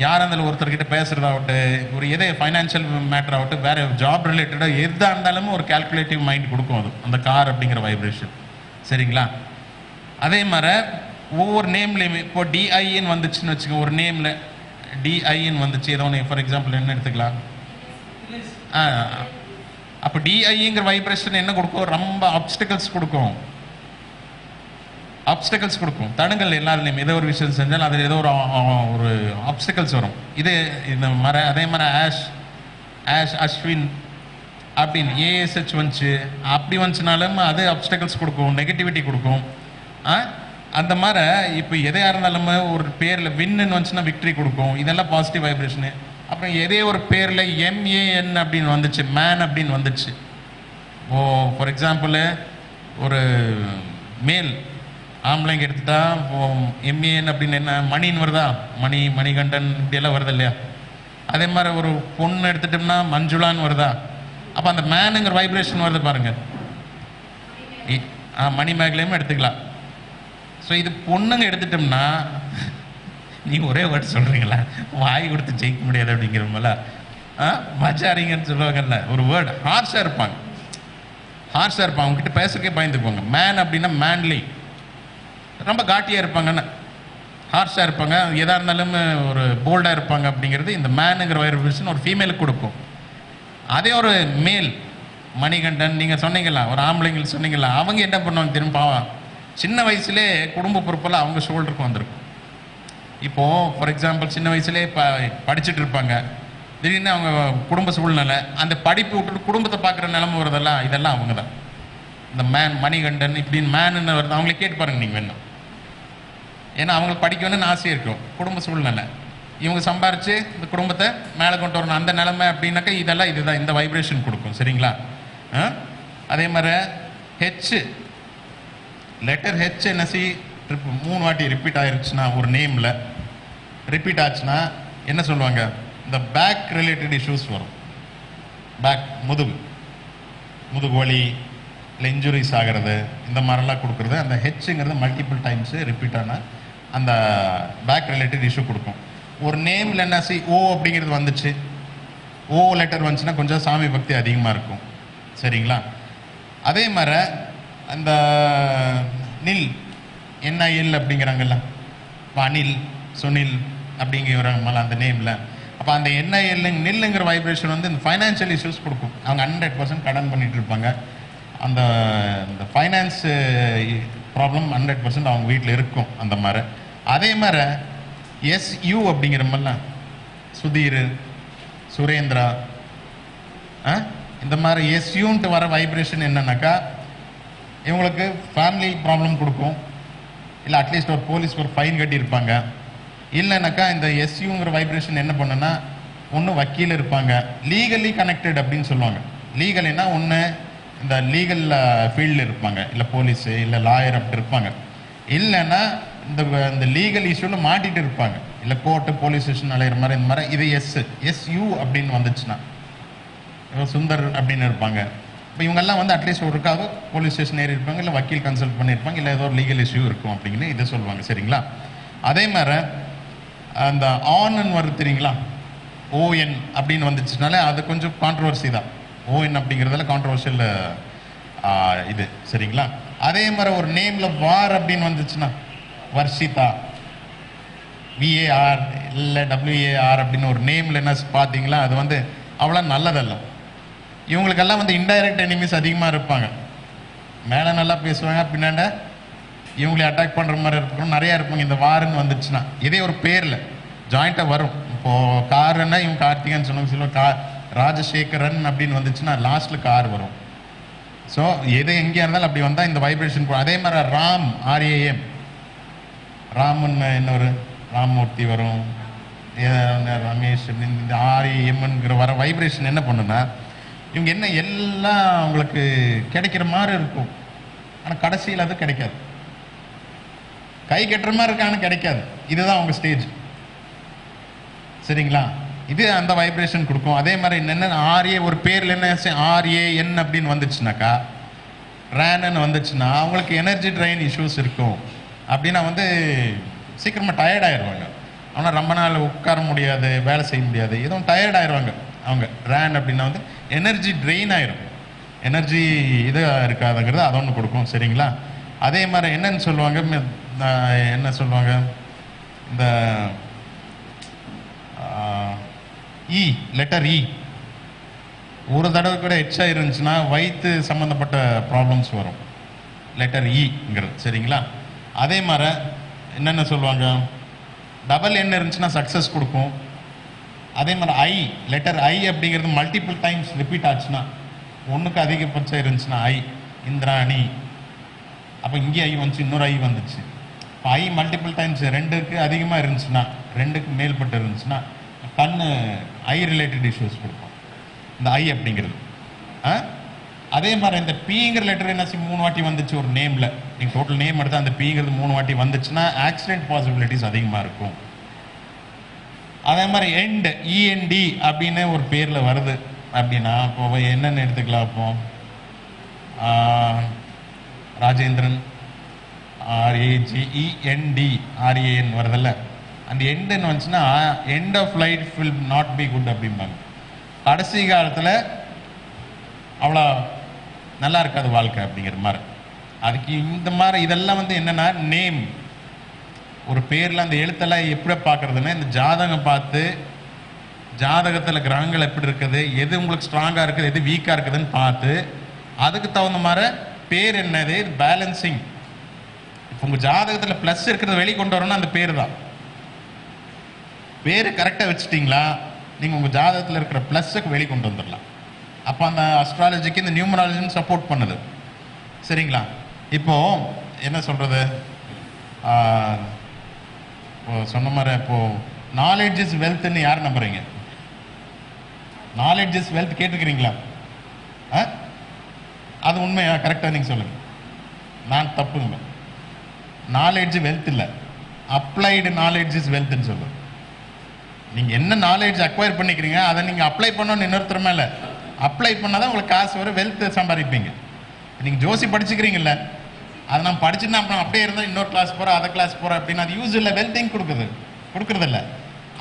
யார் அந்த ஒருத்தர்கிட்ட பேசுறதாகட்டும், ஒரு எதே ஃபைனான்ஷியல் மேட்டர் ஆகட்டும், வேற ஜாப் ரிலேட்டடாக எதாக இருந்தாலும் ஒரு கால்குலேட்டிவ் மைண்ட் கொடுக்கும் அது, அந்த கார் அப்படிங்கிற வைப்ரேஷன். சரிங்களா? அதே மாதிரி ஒவ்வொரு நேம்லேயுமே இப்போ டிஐன்னு வந்துச்சுன்னு வச்சுக்கோங்க, ஒரு நேமில் டிஐன்னு வந்துச்சு ஏதோ ஒன்று, ஃபார் எக்ஸாம்பிள் என்ன எடுத்துக்கலாம், அப்போ டிஐங்கிற வைப்ரேஷன் என்ன கொடுக்கும், ரொம்ப ஆப்ஸ்டிகல்ஸ் கொடுக்கும், ஆப்ஸ்டிகல்ஸ் கொடுக்கும், தடங்கள் எல்லாருலேயும் ஏதோ ஒரு விஷயம் செஞ்சால் அதில் ஏதோ ஒரு ஆப்ஸ்டிகல்ஸ் வரும். இது இந்த மாதிரி அதே மாதிரி ஆஷ் அஸ்வின் அப்படின்னு ஏஎஸ்ஹெச் வந்துச்சு, அப்படி வந்துச்சுனாலும் அது ஆப்ஸ்டிகல்ஸ் கொடுக்கும், நெகட்டிவிட்டி கொடுக்கும். அந்த மாதிரி இப்போ எதையாக இருந்தாலும் ஒரு பேரில் வின்னு வந்துச்சுன்னா விக்ட்ரி கொடுக்கும், இதெல்லாம் பாசிட்டிவ் வைப்ரேஷனு. அப்புறம் எதே ஒரு பேரில் எம்ஏஎன் அப்படின்னு வந்துச்சு, மேன் அப்படின்னு வந்துச்சு. ஃபார் எக்ஸாம்பிள் ஒரு மேல் ஆம்பளைங்க எடுத்துட்டா எம்ஏஎன் அப்படின்னு என்ன மணின்னு வருதா, மணிகண்டன் இப்படியெல்லாம் வருது இல்லையா? அதே மாதிரி ஒரு பொண்ணு எடுத்துட்டோம்னா மஞ்சுளான்னு வருதா? அப்போ அந்த மேனுங்கிற வைப்ரேஷன் வருது பாருங்க, மணிமேகலையும் எடுத்துக்கலாம். ஸோ இது பொண்ணுங்க எடுத்துட்டோம்னா, நீங்க ஒரே வேர்டு சொல்றீங்களா, வாய் கொடுத்து ஜெயிக்க முடியாது அப்படிங்கிறவங்கள மஜாரிங்கன்னு சொல்லுவாங்கல்ல, ஒரு வேர்டு ஹார்ஷாக இருப்பாங்க, அவங்ககிட்ட பேசுறதுக்கே பயந்துக்குவாங்க. மேன் அப்படின்னா மேன்லி, ரொம்ப காட்டியாக இருப்பாங்கன்னு, ஹார்ஷாக இருப்பாங்க, எதாக இருந்தாலும் ஒரு போல்டாக இருப்பாங்க அப்படிங்கிறது இந்த மேனுங்கிற வைப்ரேஷன் ஒரு ஃபீமேலுக்கு கொடுக்கும். அதே ஒரு மேல் மணிகண்டன் நீங்கள் சொன்னீங்களா, ஒரு ஆம்பளைங்க சொன்னீங்களா, அவங்க என்ன பண்ணுவாங்க திரும்ப, சின்ன வயசுலே குடும்ப பொறுப்பெல்லாம் அவங்க ஷோல்டருக்கு வந்திருக்கும். இப்போது ஃபார் எக்ஸாம்பிள் சின்ன வயசுலேயே படிச்சுட்டு இருப்பாங்க, திடீர்னு அவங்க குடும்ப சூழ்நிலை, அந்த படிப்பு விட்டுட்டு குடும்பத்தை பார்க்குற நிலைமை வருதெல்லாம், இதெல்லாம் அவங்க தான் இந்த மேன் மணிகண்டன் இப்படின்னு மேனுன்னு வருது. அவங்களே கேட்டு பாருங்க நீங்கள் வேணும், ஏன்னா அவங்களுக்கு படிக்க வேணும்னு ஆசை இருக்கும், குடும்ப சூழ்நிலை, இவங்க சம்பாரித்து இந்த குடும்பத்தை மேலே கொண்டு வரணும் அந்த நிலைமை அப்படின்னாக்கா இதெல்லாம் இதுதான் இந்த வைப்ரேஷன் கொடுக்கும். சரிங்களா? அதே மாதிரி ஹெச், லெட்டர் ஹெச் என்எஸ்சி 3 வாட்டி ரிப்பீட் ஆயிருச்சுன்னா, ஒரு நேமில் ரிப்பீட் ஆச்சுன்னா என்ன சொல்லுவாங்க, இந்த பேக் ரிலேட்டட் இஷ்யூஸ் வரும். பேக் முதுகு வலி இல்லை இன்ஜுரிஸ் ஆகிறது, இந்த மாதிரிலாம் கொடுக்குறது. அந்த ஹெச்ங்கிறது மல்டிபிள் டைம்ஸு ரிப்பீட் ஆனால் அந்த பேக் ரிலேட்டட் இஷ்யூ கொடுக்கும். ஒரு நேமில் என்ன ஓ அப்படிங்கிறது வந்துச்சு, ஓ லெட்டர் வந்துச்சுன்னா கொஞ்சம் சாமி பக்தி அதிகமாக இருக்கும். சரிங்களா? அதே மாதிரி அந்த நில் என்ஐஎல் அப்படிங்கிறாங்கல்ல, இப்போ அனில் சுனில் அப்படிங்கிறவங்கள அந்த நேமில், அப்போ அந்த என்ஐஎல் நில்லுங்கிற வைப்ரேஷன் வந்து இந்த ஃபைனான்ஷியல் இஷ்யூஸ் கொடுக்கும். அவங்க 100% கடன் பண்ணிட்டு இருப்பாங்க, அந்த ஃபைனான்ஸ் ப்ராப்ளம் 100% அவங்க வீட்டில் இருக்கும் அந்த மாதிரி. அதே மாதிரி எஸ்யூ அப்படிங்கிற மாதிரிலாம் சுதீர், சுரேந்திரா, இந்த மாதிரி எஸ்யூன்ட்டு வர வைப்ரேஷன் என்னன்னாக்கா இவங்களுக்கு ஃபேமிலி ப்ராப்ளம் கொடுக்கும், இல்லை அட்லீஸ்ட் ஒரு போலீஸ் ஒரு ஃபைன் கட்டியிருப்பாங்க. இல்லைனாக்கா இந்த எஸ்யூங்கிற வைப்ரேஷன் என்ன பண்ணுன்னா, ஒன்று வக்கீல் இருப்பாங்க, லீகலி கனெக்டட் அப்படின்னு சொல்லுவாங்க. லீகலினா ஒன்று இந்த லீகல் ஃபீல்டில் இருப்பாங்க, இல்லை போலீஸு இல்லை லாயர் அப்படி இருப்பாங்க. இல்லைன்னா இந்த லீகல் இஷ்யூவில் மாட்டிகிட்டு இருப்பாங்க, இல்லை கோர்ட்டு போலீஸ் ஸ்டேஷன் அலையிற மாதிரி இந்த மாதிரி. இது எஸ்யூ அப்படின்னு வந்துச்சுன்னா சுந்தர் அப்படின்னு இருப்பாங்க. இப்போ இவங்கெல்லாம் வந்து அட்லீஸ்ட் ஒருக்காக போலீஸ் ஸ்டேஷன் ஏறி இருப்பாங்க, இல்லை வக்கீல் கன்சல்ட் பண்ணியிருப்பாங்க, இல்லை ஏதோ ஒரு லீகல் இஷ்யூ இருக்கும் அப்படின்னு இதை சொல்லுவாங்க. சரிங்களா? அதே மாதிரி அந்த ஆன்னு வருது தெரியுங்களா, ஓஎன் அப்படின்னு வந்துச்சுனாலே அது கொஞ்சம் கான்ட்ரவர்சி தான். ஓஎன் அப்படிங்கிறதுல கான்ட்ரவர்ஷியல் இது. சரிங்களா? அதே மாதிரி ஒரு நேமில் வார் அப்படின்னு வந்துச்சுன்னா, வர்ஷிதா விஏஆர் இல்லை டபிள்யூஏஆர் அப்படின்னு ஒரு நேமில் என்ன பார்த்தீங்களா, அது வந்து அவ்வளோ நல்லதல்ல. இவங்களுக்கெல்லாம் வந்து இன்டைரக்ட் எனிமீஸ் அதிகமாக இருப்பாங்க, மேலே நல்லா பேசுவாங்க, பின்னாண்ட இவங்களை அட்டாக் பண்ணுற மாதிரி இருக்கணும், நிறையா இருப்பாங்க. இந்த வாருன்னு வந்துச்சுன்னா இதே ஒரு பேரில் ஜாயிண்ட்டாக வரும். இப்போது காருன்னா இவங்க கார்த்திகன்னு சொன்னாங்க, சில ராஜசேகரன் அப்படின்னு வந்துச்சுன்னா லாஸ்ட்டில் கார் வரும். ஸோ எது எங்கேயா இருந்தாலும் அப்படி வந்தால் இந்த வைப்ரேஷன். அதே மாதிரி ராம், ஆர்ஏஎம், ராமன் இன்னொரு ராம்மூர்த்தி வரும், ரமேஷ் அப்படின்னு இந்த ஆர்ஏஎம்ங்கிற வர வைப்ரேஷன் என்ன பண்ணுன்னா, இவங்க என்ன எல்லாம் அவங்களுக்கு கிடைக்கிற மாதிரி இருக்கும், ஆனால் கடைசியில் அது கிடைக்காது. கை கட்டுற மாதிரி இருக்கு, ஆனால் கிடைக்காது. இதுதான் அவங்க ஸ்டேஜ். சரிங்களா? இது அந்த வைப்ரேஷன் கொடுக்கும். அதே மாதிரி என்ன ஆர்ஏ ஒரு பேரில் என்ன ஆர்ஏஎன் அப்படின்னு வந்துச்சுனாக்கா ரேன்னு வந்துச்சுன்னா அவங்களுக்கு எனர்ஜி ட்ரெயின் இஷ்யூஸ் இருக்கும். அப்படின்னா வந்து சீக்கிரமாக டயர்ட் ஆயிடுவாங்க. ஆனால் ரொம்ப நாள் உட்கார முடியாது, வேலை செய்ய முடியாது, எதுவும் டயர்ட் ஆயிடுவாங்க அவங்க. ரேன் அப்படின்னா வந்து எனர்ஜி ட்ரெயின் ஆயிரும், எனர்ஜி இது இருக்காதுங்கிறது அதை ஒன்று கொடுக்கும். சரிங்களா? அதே மாதிரி என்னன்னு சொல்லுவாங்க, என்ன சொல்லுவாங்க, இந்த இ லெட்டர் இ ஒரு தடவை கூட எச்சா இருந்துச்சுன்னா வயிற்று சம்மந்தப்பட்ட ப்ராப்ளம்ஸ் வரும், லெட்டர் இங்கிறது. சரிங்களா? அதே மாதிரி என்னென்ன சொல்லுவாங்க, டபுள் என் இருந்துச்சுன்னா சக்ஸஸ் கொடுக்கும். அதே மாதிரி ஐ, லெட்டர் ஐ அப்படிங்கிறது மல்டிபிள் டைம்ஸ் ரிப்பீட் ஆச்சுன்னா, ஒன்றுக்கு அதிகபட்சம் இருந்துச்சுன்னா ஐ, இந்திராணி, அப்போ இங்கே ஐ வந்துச்சு, இன்னொரு ஐ வந்துச்சு. இப்போ ஐ மல்டிபிள் டைம்ஸ் ரெண்டுக்கு அதிகமாக இருந்துச்சுன்னா, ரெண்டுக்கு மேல்பட்டு இருந்துச்சுன்னா கண்ணு ஐ ரிலேட்டட் இஷ்யூஸ் கொடுக்கும் இந்த ஐ அப்படிங்கிறது. அதே மாதிரி இந்த பிங்கிற லெட்டர் என்ன 3 வாட்டி வந்துச்சு ஒரு நேமில், நீங்கள் டோட்டல் நேம் எடுத்தால் அந்த பிங்கிறது 3 வாட்டி வந்துச்சுன்னா ஆக்சிடென்ட் பாசிபிலிட்டிஸ் அதிகமாக இருக்கும். அதே மாதிரி எண்ட், இஎன்டி அப்படின்னு ஒரு பேரில் வருது அப்படின்னா இப்போ என்னென்னு எடுத்துக்கலாம். இப்போ ராஜேந்திரன், RAGEND, RAN வருதில்ல, அந்த எண்டுன்னு வந்துச்சுன்னா end of life will not be good அப்படிம்பாங்க. கடைசி காலத்தில் அவ்வளோ நல்லா இருக்காது வாழ்க்கை அப்படிங்கிற மாதிரி. அதுக்கு இந்த மாதிரி இதெல்லாம் வந்து என்னென்னா நேம், ஒரு பேரில் அந்த எழுத்தெல்லாம் எப்படி பார்க்குறதுன்னா இந்த ஜாதகம் பார்த்து, ஜாதகத்தில் கிரகங்கள் எப்படி இருக்குது, எது உங்களுக்கு ஸ்ட்ராங்காக இருக்குது, எது வீக்காக இருக்குதுன்னு பார்த்து அதுக்கு தகுந்த மாதிரி பேர் என்னது பேலன்சிங். இப்போ உங்கள் ஜாதகத்தில் ப்ளஸ் இருக்கிறத வெளியே கொண்டு வரணும்னா அந்த பேர் தான். பேர் கரெக்டாக வச்சுட்டிங்களா நீங்கள் உங்கள் ஜாதகத்தில் இருக்கிற ப்ளஸ்ஸுக்கு வெளியே கொண்டு வந்துடலாம். அப்போ அந்த அஸ்ட்ராலஜிக்கு இந்த நியூமராலஜின்னு சப்போர்ட் பண்ணுது. சரிங்களா? இப்போது என்ன சொல்கிறது, இப்போ சொன்ன மாதிரி இப்போது நாலேஜ் இஸ் வெல்த்ன்னு யார் நம்புறீங்க? நாலேஜ் இஸ் வெல்த் கேட்டுக்கிறீங்களா? அது உண்மையா? கரெக்டாக நீங்கள் சொல்லுங்கள். நான் தப்புங்க. நாலேஜ் வெல்த் இல்லை, அப்ளைடு நாலேஜ் இஸ் வெல்த்ன்னு சொல்லுங்கள். நீங்கள் என்ன நாலேஜ் அக்வயர் பண்ணிக்கிறீங்க அதை நீங்கள் அப்ளை பண்ணணும்னு இன்னொருத்தர் மேலே அப்ளை பண்ணால் தான் உங்களுக்கு காசு வரும், வெல்த் சம்பாதிப்பீங்க. நீங்கள் ஜோசி படிச்சுக்கிறீங்கல்ல, அதை நான் படிச்சுன்னா அப்புறம் அப்படியே இருந்தால் இன்னொரு கிளாஸ் போகிறேன், அதை கிளாஸ் போகிறேன் அப்படின்னு அது யூஸ் இல்லை, வெல்த்திங் கொடுக்குறதில்ல.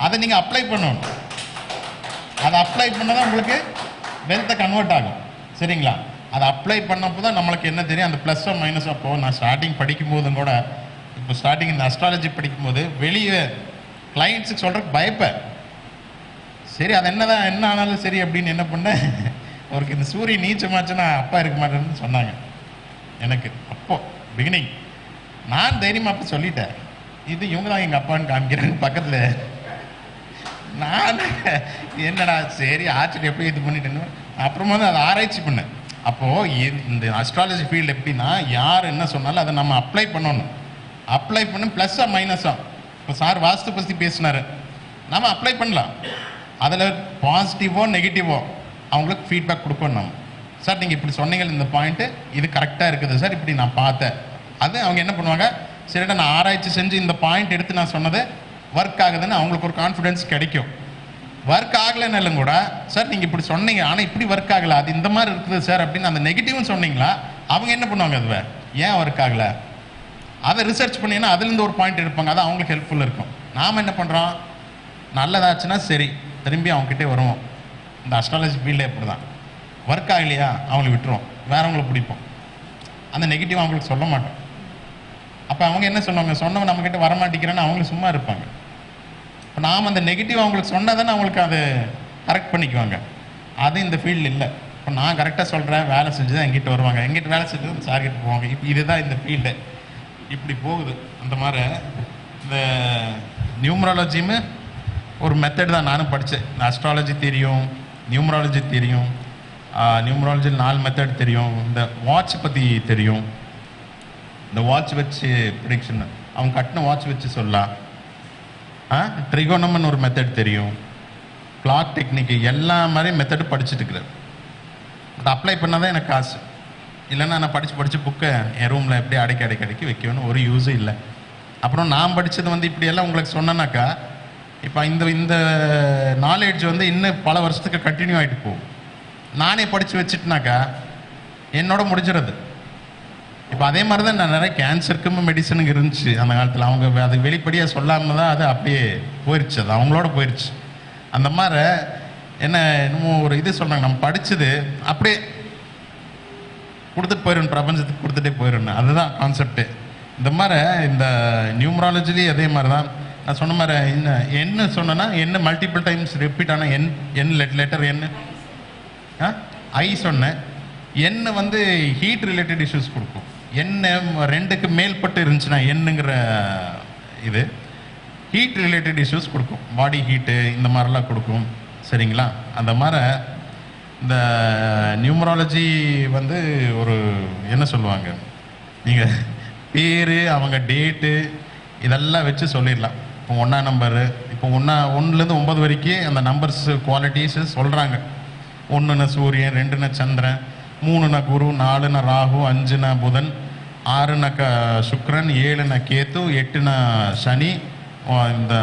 அதை நீங்கள் அப்ளை பண்ணணும். அதை அப்ளை பண்ணால் தான் உங்களுக்கு வெல்த்தை கன்வெர்ட் ஆகும். சரிங்களா? அதை அப்ளை பண்ணப்போ தான் நம்மளுக்கு என்ன தெரியும், அந்த ப்ளஸ்ஸோ மைனஸோ. அப்போது நான் ஸ்டார்டிங் படிக்கும் போதும் கூட, இப்போ ஸ்டார்டிங் இந்த அஸ்ட்ராலஜி படிக்கும்போது வெளியே கிளைண்ட்ஸுக்கு சொல்கிறதுக்கு பயப்பேன். சரி அது என்ன ஆனாலும் சரி அப்படின்னு என்ன பண்ணேன், அவருக்கு இந்த சூரியன் நீச்சமாச்சுன்னா அப்பா இருக்க மாட்டேன்னு சொன்னாங்க எனக்கு. அப்போது பிகினிங் நான் தைரியமாக அப்போ சொல்லிட்டேன், இது இவங்க தான் எங்கள் அப்பான்னு காமிக்கிறேன்னு பக்கத்தில். நான் என்னடா சரி ஆச்சரியம் எப்படி இது பண்ணிட்டேன்னு அப்புறமா தான் அதை ஆராய்ச்சி பண்ணேன். அப்போது இந்த அஸ்ட்ராலஜி ஃபீல்டு எப்படின்னா யார் என்ன சொன்னாலும் அதை நம்ம அப்ளை பண்ணணும். அப்ளை பண்ண ப்ளஸ்ஸாக மைனஸாக. இப்போ சார் வாஸ்து பற்றி பேசினார், நம்ம அப்ளை பண்ணலாம். அதில் பாசிட்டிவோ நெகட்டிவோ அவங்களுக்கு ஃபீட்பேக் கொடுக்கணும். நம்ம சார் நீங்கள் இப்படி சொன்னீங்க, இந்த பாயிண்ட்டு இது கரெக்டாக இருக்குது சார், இப்படி நான் பார்த்தேன். அது அவங்க என்ன பண்ணுவாங்க, சரிடா நான் ஆராய்ச்சி செஞ்சு இந்த பாயிண்ட் எடுத்து நான் சொன்னது ஒர்க் ஆகுதுன்னு அவங்களுக்கு ஒரு கான்ஃபிடென்ஸ் கிடைக்கும். ஒர்க் ஆகலைன்னாலும் கூட சார் நீங்கள் இப்படி சொன்னீங்க ஆனால் இப்படி ஒர்க் ஆகலை, அது இந்த மாதிரி இருக்குது சார் அப்படின்னு அந்த நெகட்டிவ்னு சொன்னீங்களா, அவங்க என்ன பண்ணுவாங்க, அதுவே ஏன் ஒர்க் ஆகலை அதை ரிசர்ச் பண்ணிங்கன்னா அதுலேருந்து ஒரு பாயிண்ட் எடுப்பாங்க. அது அவங்களுக்கு ஹெல்ப்ஃபுல்லாக இருக்கும். நாம் என்ன பண்ணுறோம், நல்லதாச்சுன்னா சரி திரும்பி அவங்ககிட்டே வருவோம். இந்த அஸ்ட்ராலஜி ஃபீல்டே எப்படி தான், ஒர்க் ஆகலையா அவங்களை விட்டுருவோம், வேறவங்களை பிடிப்போம். அந்த நெகட்டிவ் அவங்களுக்கு சொல்ல மாட்டோம். அப்போ அவங்க என்ன சொல்லுவாங்க, சொன்னவங்க நம்மக்கிட்ட வரமாட்டேங்கிறேன்னு அவங்களும் சும்மா இருப்பாங்க. இப்போ நாம் அந்த நெகட்டிவ் அவங்களுக்கு சொன்னால் தானே அவங்களுக்கு அதை கரெக்ட் பண்ணிக்குவாங்க. அது இந்த ஃபீல்டு இல்லை. இப்போ நான் கரெக்டாக சொல்கிறேன், வேலை செஞ்சு தான் எங்கிட்ட வருவாங்க, எங்கிட்ட வேலை செஞ்சு தான் சார்கிட்ட போவாங்க. இப்போ இதுதான் இந்த ஃபீல்டு இப்படி போகுது. அந்த மாதிரி இந்த நியூமராலஜியுமே ஒரு மெத்தட் தான். நானும் படித்தேன். இந்த அஸ்ட்ராலஜி தெரியும், நியூமராலஜி தெரியும், நியூமராலஜியில் 4 மெத்தட் தெரியும். இந்த வாட்ச் பற்றி தெரியும். இந்த வாட்ச் வச்சு ப்ரிடிக்ஷன் அவங்க கட்டின வாட்ச் வச்சு சொல்லலாம். ட்ரிகோனம்னு ஒரு மெத்தட் தெரியும், கிளாக் டெக்னிக்கு, எல்லா மாதிரி மெத்தடு படிச்சுட்டு இருக்கிறேன். அதை அப்ளை பண்ணால் தான் எனக்கு காசு. இல்லைன்னா நான் படித்து புக்கை என் ரூமில் எப்படி அடக்கி வைக்கணும்னு ஒரு யூஸும் இல்லை. அப்புறம் நான் படித்தது வந்து இப்படியெல்லாம் உங்களுக்கு சொன்னேன்னாக்கா இப்போ இந்த நாலேஜ் வந்து இன்னும் பல வருஷத்துக்கு கண்டினியூ ஆகிட்டு போகும். நானே படித்து வச்சுட்டுனாக்கா என்னோட முடிஞ்சிடுறது. இப்போ அதே மாதிரி தான் நான் நிறைய கேன்சருக்கும் மெடிசனுக்கு இருந்துச்சு அந்த காலத்தில். அவங்க அது வெளிப்படையாக சொல்லாமல் தான் அது அப்படியே போயிடுச்சு, அது அவங்களோட போயிடுச்சு. அந்த மாதிரி என்ன என்னமோ ஒரு இது சொல்கிறாங்க, நம்ம படித்தது அப்படியே கொடுத்துட்டு போயிடணும், பிரபஞ்சத்துக்கு கொடுத்துட்டே போயிடணும், அதுதான் கான்செப்டு. இந்த மாதிரி இந்த நியூமராலஜிலேயே அதே மாதிரி தான் நான் சொன்ன மாதிரி. என்ன சொன்னேன்னா என்ன மல்டிபிள் டைம்ஸ் ரிப்பீட் ஆனால் என் லெட்டர் என்ன ஐ சொன்னேன். என்ன வந்து ஹீட் ரிலேட்டட் இஷ்யூஸ் கொடுக்கும். என்ன 2க்கு மேல்பட்டு இருந்துச்சுன்னா என்னங்கிற இது ஹீட் ரிலேட்டட் இஷ்யூஸ் கொடுக்கும், பாடி ஹீட்டு இந்த மாதிரிலாம் கொடுக்கும். சரிங்களா? அந்த மாதிரி இந்த நியூமராலஜி வந்து ஒரு என்ன சொல்லுவாங்க, நீங்கள் பேர் அவங்க டேட்டு இதெல்லாம் வச்சு சொல்லிடலாம். இப்போ 1ஆம் நம்பரு, இப்போ 1லேருந்து 9 வரைக்கும் அந்த நம்பர்ஸ் குவாலிட்டிஸு சொல்கிறாங்க. 1னா சூரியன், 2னா சந்திரன், 3னா குரு, 4னா ராகு, 5னா புதன், 6னா சுக்கிரன், 7னா கேத்து, 8னா சனி, இந்த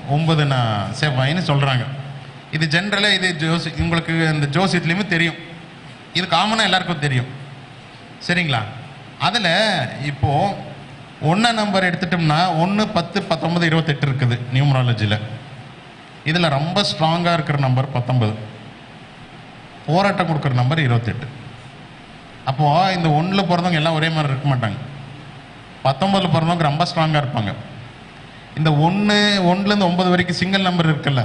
9னா செவ்வாயின்னு சொல்கிறாங்க. இது ஜென்ரலாக இது உங்களுக்கு இந்த ஜோசியத்துலேயுமே தெரியும், இது காமனாக எல்லாருக்கும் தெரியும். சரிங்களா? அதில் இப்போது 1ஆம் நம்பர் எடுத்துட்டோம்னா 1, 10, 19, 28 இருக்குது நியூமராலஜியில். இதில் ரொம்ப ஸ்ட்ராங்காக இருக்கிற நம்பர் 19, போராட்டம் கொடுக்குற நம்பர் 28. அப்போது இந்த 1ல் பிறந்தவங்க எல்லாம் ஒரே மாதிரி இருக்க மாட்டாங்க. 19ல் பிறந்தவங்க ரொம்ப ஸ்ட்ராங்காக இருப்பாங்க. இந்த 1லேருந்து 9 வரைக்கும் சிங்கிள் நம்பர் இருக்குல்ல,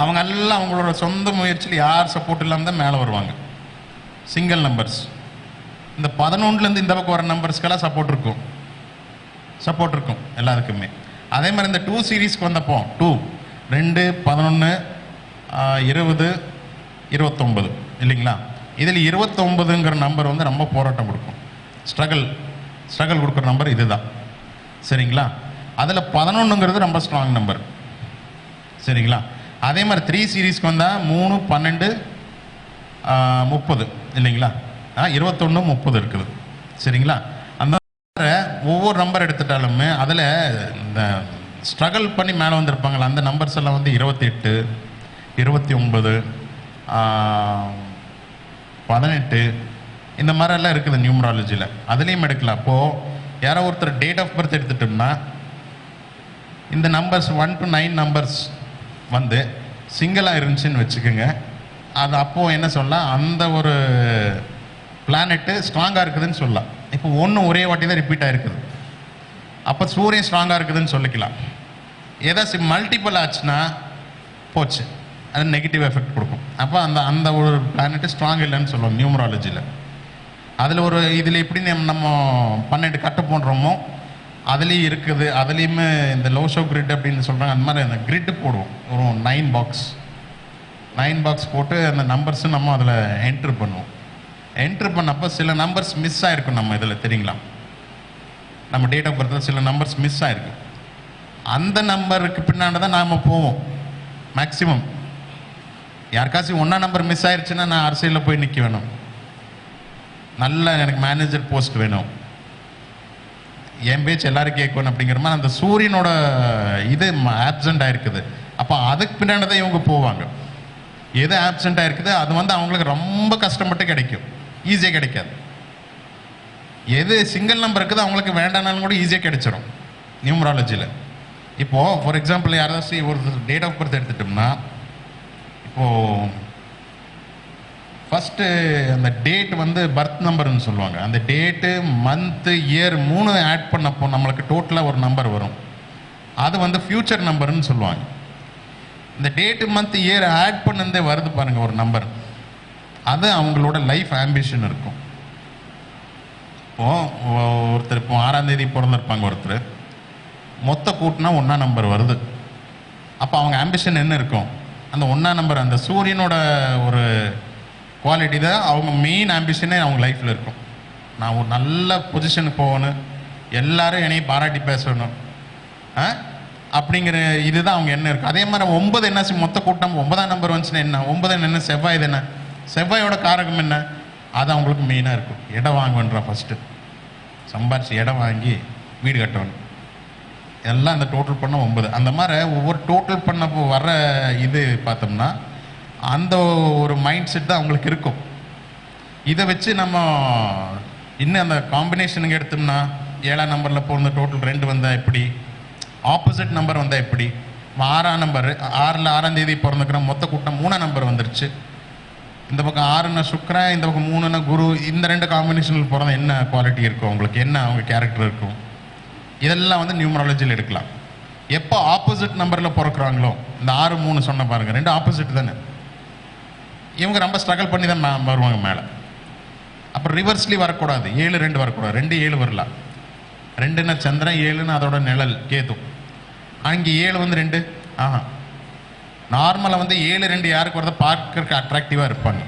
அவங்க எல்லாம் அவங்களோட சொந்த முயற்சியில் யார் சப்போர்ட் இல்லாமல் தான் மேலே வருவாங்க. Single numbers. இந்த 11லேருந்து இந்த பக்கம் வர நம்பர்ஸ்க்கெல்லாம் சப்போர்ட் இருக்கும் எல்லாருக்குமே. அதே மாதிரி இந்த 2 சீரீஸ்க்கு வந்தப்போ 2, 2, 11, 20, 29 இல்லைங்களா? இதில் 29ங்கிற நம்பர் வந்து ரொம்ப போராட்டம் கொடுக்கும், ஸ்ட்ரகிள் கொடுக்குற நம்பர் இதுதான். சரிங்களா? அதில் 11ங்கிறது ரொம்ப ஸ்ட்ராங் நம்பர். சரிங்களா? அதே மாதிரி 3 சீரீஸ்க்கு வந்தால் 3, 12, 30 இல்லைங்களா? 21, 30 இருக்குது. சரிங்களா? அந்த ஒவ்வொரு நம்பர் எடுத்துட்டாலுமே அதில் இந்த ஸ்ட்ரகிள் பண்ணி மேலே வந்திருப்பாங்களா அந்த நம்பர்ஸ் எல்லாம் வந்து 28, 29, 18 இந்த மாதிரிலாம் இருக்குது நியூமராலஜியில். அதுலேயும் எடுக்கலாம். அப்போது யாரோ ஒருத்தர் டேட் ஆஃப் பர்த் எடுத்துட்டோம்னா இந்த நம்பர்ஸ் 1 to 9 நம்பர்ஸ் வந்து சிங்கிளாக இருந்துச்சுன்னு வச்சுக்கோங்க. அது அப்போது என்ன சொல்லலாம், அந்த ஒரு பிளானெட்டு ஸ்ட்ராங்காக இருக்குதுன்னு சொல்லலாம். இப்போ 1 ஒரே வாட்டி தான் ரிப்பீட் ஆகிருக்குது, அப்போ சூரியன் ஸ்ட்ராங்காக இருக்குதுன்னு சொல்லிக்கலாம். ஏதாச்சும் மல்டிபிள் ஆச்சுன்னா போச்சு, அது நெகட்டிவ் எஃபெக்ட் கொடுக்கும். அப்போ அந்த ஒரு பிளானெட்டு ஸ்ட்ராங் இல்லைன்னு சொல்லுவோம் நியூமராலஜியில். அதில் ஒரு இதில் எப்படி நம்ம 12 கட்டு போடுறோமோ அதுலேயும் இருக்குது. அதுலேயுமே இந்த லோஷோ கிரிட் அப்படின்னு சொல்கிறாங்க. அந்த மாதிரி அந்த கிரிட்டு போடுவோம், ஒரு 9 பாக்ஸ் போட்டு அந்த நம்பர்ஸும் நம்ம அதில் என்ட்ரு பண்ணுவோம். என்ட்ரு பண்ணப்போ சில நம்பர்ஸ் மிஸ் ஆகிருக்கும். நம்ம இதில் தெரியுங்களா, நம்ம டேட் ஆஃப் பர்த்தில் சில நம்பர்ஸ் மிஸ் ஆகிருக்கும். அந்த நம்பருக்கு பின்னாடி தான் நாம் போவோம் மேக்ஸிமம். யாருக்காச்சும் 1ஆம் நம்பர் மிஸ் ஆயிடுச்சுன்னா நான் அரசியலில் போய் நிற்க வேணும், நல்ல எனக்கு மேனேஜர் போஸ்ட் வேணும், என் பேச்சு எல்லாரும் கேட்கணும் அப்படிங்கிற மாதிரி அந்த சூரியனோட இது ஆப்சண்ட் ஆகிருக்குது. அப்போ அதுக்கு பின்னாடி தான் இவங்க போவாங்க. எது ஆப்சண்ட் ஆகிருக்குது அது வந்து அவங்களுக்கு ரொம்ப கஷ்டப்பட்டு கிடைக்கும், ஈஸியாக கிடைக்காது. எது சிங்கிள் நம்பர் இருக்குது அவங்களுக்கு வேண்டானாலும் கூட ஈஸியாக கிடைச்சிடும் நியூமராலஜியில். இப்போது ஃபார் எக்ஸாம்பிள் யாராச்சும் ஒரு டேட் ஆஃப் பர்த் எடுத்துட்டோம்னா, இப்போது ஃபஸ்ட்டு அந்த டேட் வந்து பர்த் நம்பர்னு சொல்லுவாங்க. அந்த டேட்டு, மந்த்து, இயர் 3 ஆட் பண்ணப்போ நம்மளுக்கு டோட்டலாக ஒரு நம்பர் வரும். அது வந்து ஃப்யூச்சர் நம்பர்னு சொல்லுவாங்க. இந்த டேட்டு, மந்த், இயர் ஆட் பண்ணதே வருது பாருங்கள் ஒரு நம்பர், அது அவங்களோட லைஃப் ஆம்பிஷன் இருக்கும். இப்போது ஒருத்தர் இப்போ 6ஆம் தேதி பிறந்திருப்பாங்க, ஒருத்தர் மொத்த கூட்டினா 1ஆம் நம்பர் வருது. அப்போ அவங்க ஆம்பிஷன் என்ன இருக்கும், அந்த 1ஆம் நம்பர் அந்த சூரியனோட ஒரு குவாலிட்டி தான் அவங்க மெயின் ஆம்பிஷனே அவங்க லைஃப்பில் இருக்கும். நான் ஒரு நல்ல பொசிஷனுக்கு போகணும், எல்லாரும் என்னையும் பாராட்டி பேசணும் அப்படிங்கிற இதுதான் அவங்க என்ன இருக்குது. அதே மாதிரி 9 என்ன மொத்த கூட்டம் 9ஆம் நம்பர் வந்துச்சுன்னா என்ன, 9 என்ன செவ்வாய் தானே, செவ்வாயோட காரகம் என்ன, அது அவங்களுக்கு மெயினாக இருக்கும். இடம் வாங்குவேன்றா ஃபஸ்ட்டு, சம்பாரிச்சு இடம் வாங்கி வீடு கட்டணும், எல்லாம் அந்த டோட்டல் பண்ண 9. அந்த மாதிரி ஒவ்வொரு டோட்டல் பண்ணப்போ வர இது பார்த்தோம்னா அந்த ஒரு மைண்ட் செட் தான் அவங்களுக்கு இருக்கும். இதை வச்சு நம்ம இன்னும் அந்த காம்பினேஷனுங்க எடுத்தோம்னா 7ஆம் நம்பரில் பிறந்த டோட்டல் 2 வந்தால் எப்படி, ஆப்போசிட் நம்பர் வந்தால் எப்படி, 6ஆம் நம்பர் 6ஆம் தேதி பிறந்துக்கிற மொத்த கூட்டம் 3ஆம் நம்பர் வந்துருச்சு. இந்த பக்கம் 6ன்னா சுக்கிரன், இந்த பக்கம் 3ன்னா குரு. இந்த 2 காம்பினேஷனில் பிறந்த என்ன குவாலிட்டி இருக்கும், உங்களுக்கு என்ன அவங்க கேரக்டர் இருக்கும், இதெல்லாம் வந்து நியூமராலஜியில் எடுக்கலாம். எப்போ ஆப்போசிட் நம்பரில் பிறக்கிறாங்களோ, இந்த 6 3 சொன்ன பாருங்கள், 2 ஆப்போசிட் தானே, இவங்க ரொம்ப ஸ்ட்ரகிள் பண்ணி தான் வருவாங்க மேலே. அப்புறம் ரிவர்ஸ்லி வரக்கூடாது, 7 2 வரக்கூடாது, 2 7 வரலாம். 2ன்னா சந்திரன், 7ன்னு அதோட நிழல் கேது. அங்கே 7 வந்து 2 ஆஹா. நார்மலாக வந்து 7 2 யாருக்கு வரத பார்க்கறதுக்கு அட்ராக்டிவாக இருப்பாங்க,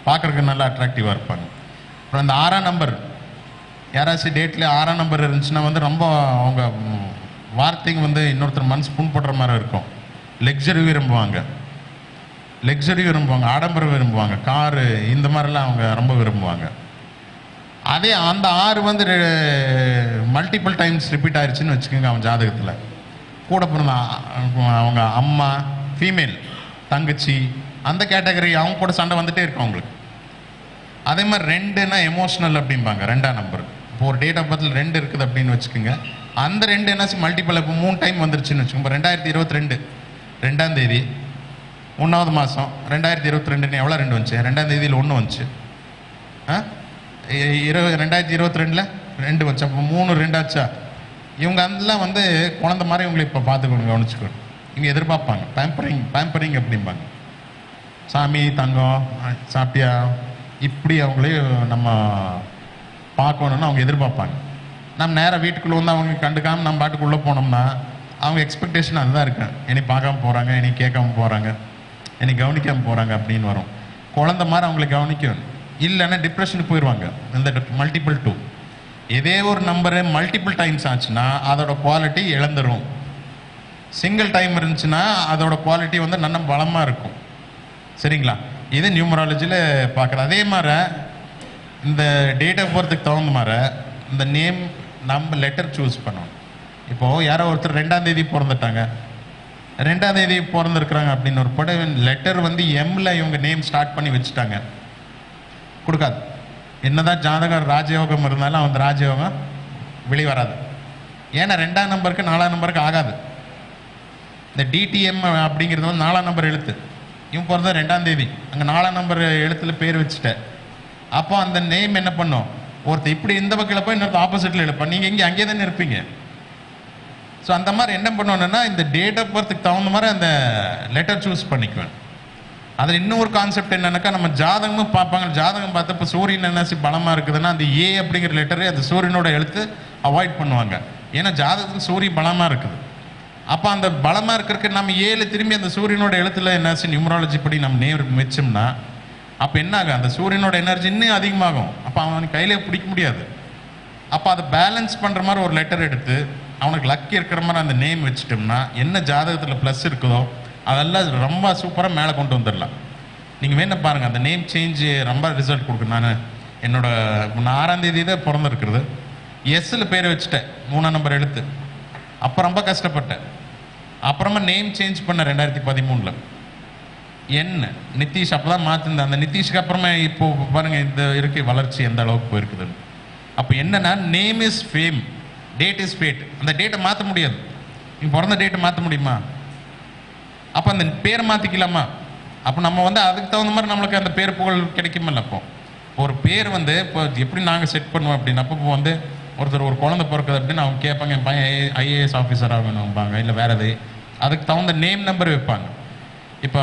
பார்க்கறதுக்கு நல்லா அட்ராக்டிவாக இருப்பாங்க. அப்புறம் அந்த 6ஆம் நம்பர் யாராச்சும் டேட்டில் 6ஆம் நம்பர் இருந்துச்சுன்னா வந்து ரொம்ப அவங்க வார்த்தைங்க வந்து இன்னொருத்தர் மனசு புண் போடுற மாதிரி இருக்கும். லக்ஸரி விரும்புவாங்க, ஆடம்பரம் விரும்புவாங்க, காரு இந்த மாதிரிலாம் அவங்க ரொம்ப விரும்புவாங்க. அதே அந்த 6 வந்து மல்டிபிள் டைம்ஸ் ரிப்பீட் ஆயிடுச்சுன்னு வச்சுக்கோங்க, அவன் ஜாதகத்தில் கூட பிறந்த அவங்க அம்மா ஃபீமேல் தங்கச்சி அந்த கேட்டகரி அவங்க கூட சண்டை வந்துகிட்டே இருக்கும் அவங்களுக்கு. அதே மாதிரி 2ன்னா எமோஷ்னல் அப்படிம்பாங்க, 2ஆம் நம்பர். இப்போ ஒரு டேட் ஆஃப் பர்த்தில் 2 இருக்குது அப்படின்னு வச்சுக்கோங்க, அந்த 2 என்னாச்சு மல்டிபிள் இப்போ 3 டைம் வந்துருச்சுன்னு வச்சுக்கோங்க. இப்போ 2022 2ஆம் தேதி 1வது மாதம் 2022 எவ்வளோ 2 வந்துச்சு, 2ஆம் தேதியில் 1 வந்துச்சு. 2022 2 வந்துச்சு, அப்போ 3 2 ஆச்சா. இவங்க அதெல்லாம் வந்து குழந்த மாதிரி இவங்களை இப்போ பார்த்துக்கணும், கவனிச்சுக்கணும். இவங்க எதிர்பார்ப்பாங்க பேம்பரிங் அப்படிம்பாங்க. சாமி தங்கம் சாப்பிட்டியா இப்படி அவங்களையும் நம்ம பார்க்கணுன்னு அவங்க எதிர்பார்ப்பாங்க. நம்ம நேராக வீட்டுக்குள்ளே வந்து அவங்க கண்டுக்காமல் நம்ம பாட்டுக்குள்ளே போனோம்னா அவங்க எக்ஸ்பெக்டேஷன் அதுதான் இருக்கு, என்னை பார்க்காம போகிறாங்க, என்னை கேட்காம போகிறாங்க, என்னை கவனிக்காமல் போகிறாங்க அப்படின்னு வரும். குழந்த மாதிரி அவங்களை கவனிக்கணும், இல்லைன்னா டிப்ரெஷனுக்கு போயிடுவாங்க. இந்த மல்டிபிள் 2 இதே ஒரு நம்பரு மல்டிபிள் டைம்ஸ் ஆச்சுன்னா அதோட குவாலிட்டி இழந்துடும். சிங்கிள் டைம் இருந்துச்சுன்னா அதோட குவாலிட்டி வந்து நல்ல பலமாக இருக்கும். சரிங்களா, இது நியூமராலஜியில் பார்க்குறது. அதே மாதிரி இந்த டேட் ஆஃப் பர்த்துக்கு தகுந்த மாதிரி இந்த நேம் நம்ம லெட்டர் சூஸ் பண்ணணும். இப்போது யாரோ ஒருத்தர் 2ஆம் தேதி பிறந்துட்டாங்க, 2ஆம் தேதி பிறந்திருக்கிறாங்க அப்படின்னு ஒரு படம் லெட்டர் வந்து எம்ல இவங்க நேம் ஸ்டார்ட் பண்ணி வச்சுட்டாங்க, கொடுக்காது. என்னதான் ஜாதகம் ராஜயோகம் இருந்தாலும் அந்த ராஜயோகம் வெளிவராது. ஏன்னா 2ஆம் நம்பருக்கு 4ஆம் நம்பருக்கு ஆகாது. இந்த டிடிஎம் அப்படிங்கிறது வந்து 4ஆம் நம்பர் எழுத்து. இவன் பிறந்த 2ஆம் தேதி, அங்கே 4ஆம் நம்பர் எழுத்தில் பேர் வச்சுட்டேன். அப்போ அந்த நேம் என்ன பண்ணும், ஒருத்தர் இப்படி இந்த பக்கம் இழப்பா, இன்னொருத்தர் ஆப்போசிட்டில் இழப்பா, நீங்கள் இங்கே அங்கே தானே இருப்பீங்க. ஸோ அந்த மாதிரி என்ன பண்ணணும்னா இந்த டேட் ஆஃப் பர்த்துக்கு தகுந்த மாதிரி அந்த லெட்டர் சூஸ் பண்ணிக்குவேன். அதில் இன்னொரு கான்செப்ட் என்னன்னாக்கா, நம்ம ஜாதகமும் பார்ப்பாங்க. ஜாதகம் பார்த்து இப்போ சூரியன் என்ன பலமாக இருக்குதுன்னா அந்த ஏ அப்படிங்கிற லெட்டரு அந்த சூரியனோட எழுத்து அவாய்ட் பண்ணுவாங்க. ஏன்னா ஜாதகத்துக்கு சூரியன் பலமாக இருக்குது. அப்போ அந்த பலமாக இருக்கிறதுக்கு நம்ம 7 திரும்பி அந்த சூரியனோட எழுத்துல என்னாச்சு நியூமராலஜி படி நம்ம நேம் வச்சோம்னா அப்போ என்ன ஆகும், அந்த சூரியனோட எனர்ஜி இன்னும் அதிகமாகும். அப்போ அவனுக்கு கையிலே பிடிக்க முடியாது. அப்போ அதை பேலன்ஸ் பண்ணுற மாதிரி ஒரு லெட்டர் எடுத்து அவனுக்கு லக்கி இருக்கிற மாதிரி அந்த நேம் வச்சுட்டோம்னா என்ன ஜாதகத்தில் ப்ளஸ் இருக்குதோ அதெல்லாம் ரொம்ப சூப்பராக மேலே கொண்டு வந்துடலாம். நீங்கள் வேணா பாருங்கள், அந்த நேம் சேஞ்சு ரொம்ப ரிசல்ட் கொடுக்கும். நான் 6ஆம் தேதி தான் பிறந்திருக்கிறது, எஸ்ஸில் பேர் வச்சுட்டேன், 3ஆம் நம்பர் எழுத்து. அப்போ ரொம்ப கஷ்டப்பட்டேன். அப்புறமா நேம் சேஞ்ச் பண்ண 2013 என்ன நிதிஷ் அப்போ தான் மாற்றிருந்தேன். அந்த நிதிஷ்க்கு அப்புறமா இப்போ பாருங்கள் இந்த இருக்கு வளர்ச்சி எந்த அளவுக்கு போயிருக்குதுன்னு. அப்போ என்னன்னா name is fame, date is fate. அந்த டேட்டை மாற்ற முடியாது. நீங்கள் பிறந்த டேட்டை மாற்ற முடியுமா? அப்போ அந்த பேரை மாற்றிக்கலாமா? அப்போ நம்ம வந்து அதுக்கு தகுந்த மாதிரி நம்மளுக்கு அந்த பேர் புகழ் கிடைக்குமில்ல. அப்போ ஒரு பேர் வந்து இப்போ எப்படி நாங்கள் செட் பண்ணுவோம் அப்படின்னா, அப்போ வந்து ஒருத்தர் ஒரு குழந்தை பிறக்குது அப்படின்னு அவங்க கேட்பாங்க, என் பையன் ஐஏஎஸ் ஆஃபீஸர் ஆகணும்பாங்க, இல்லை வேறு எது, அதுக்கு தகுந்த நேம் நம்பர் வைப்பாங்க. இப்போ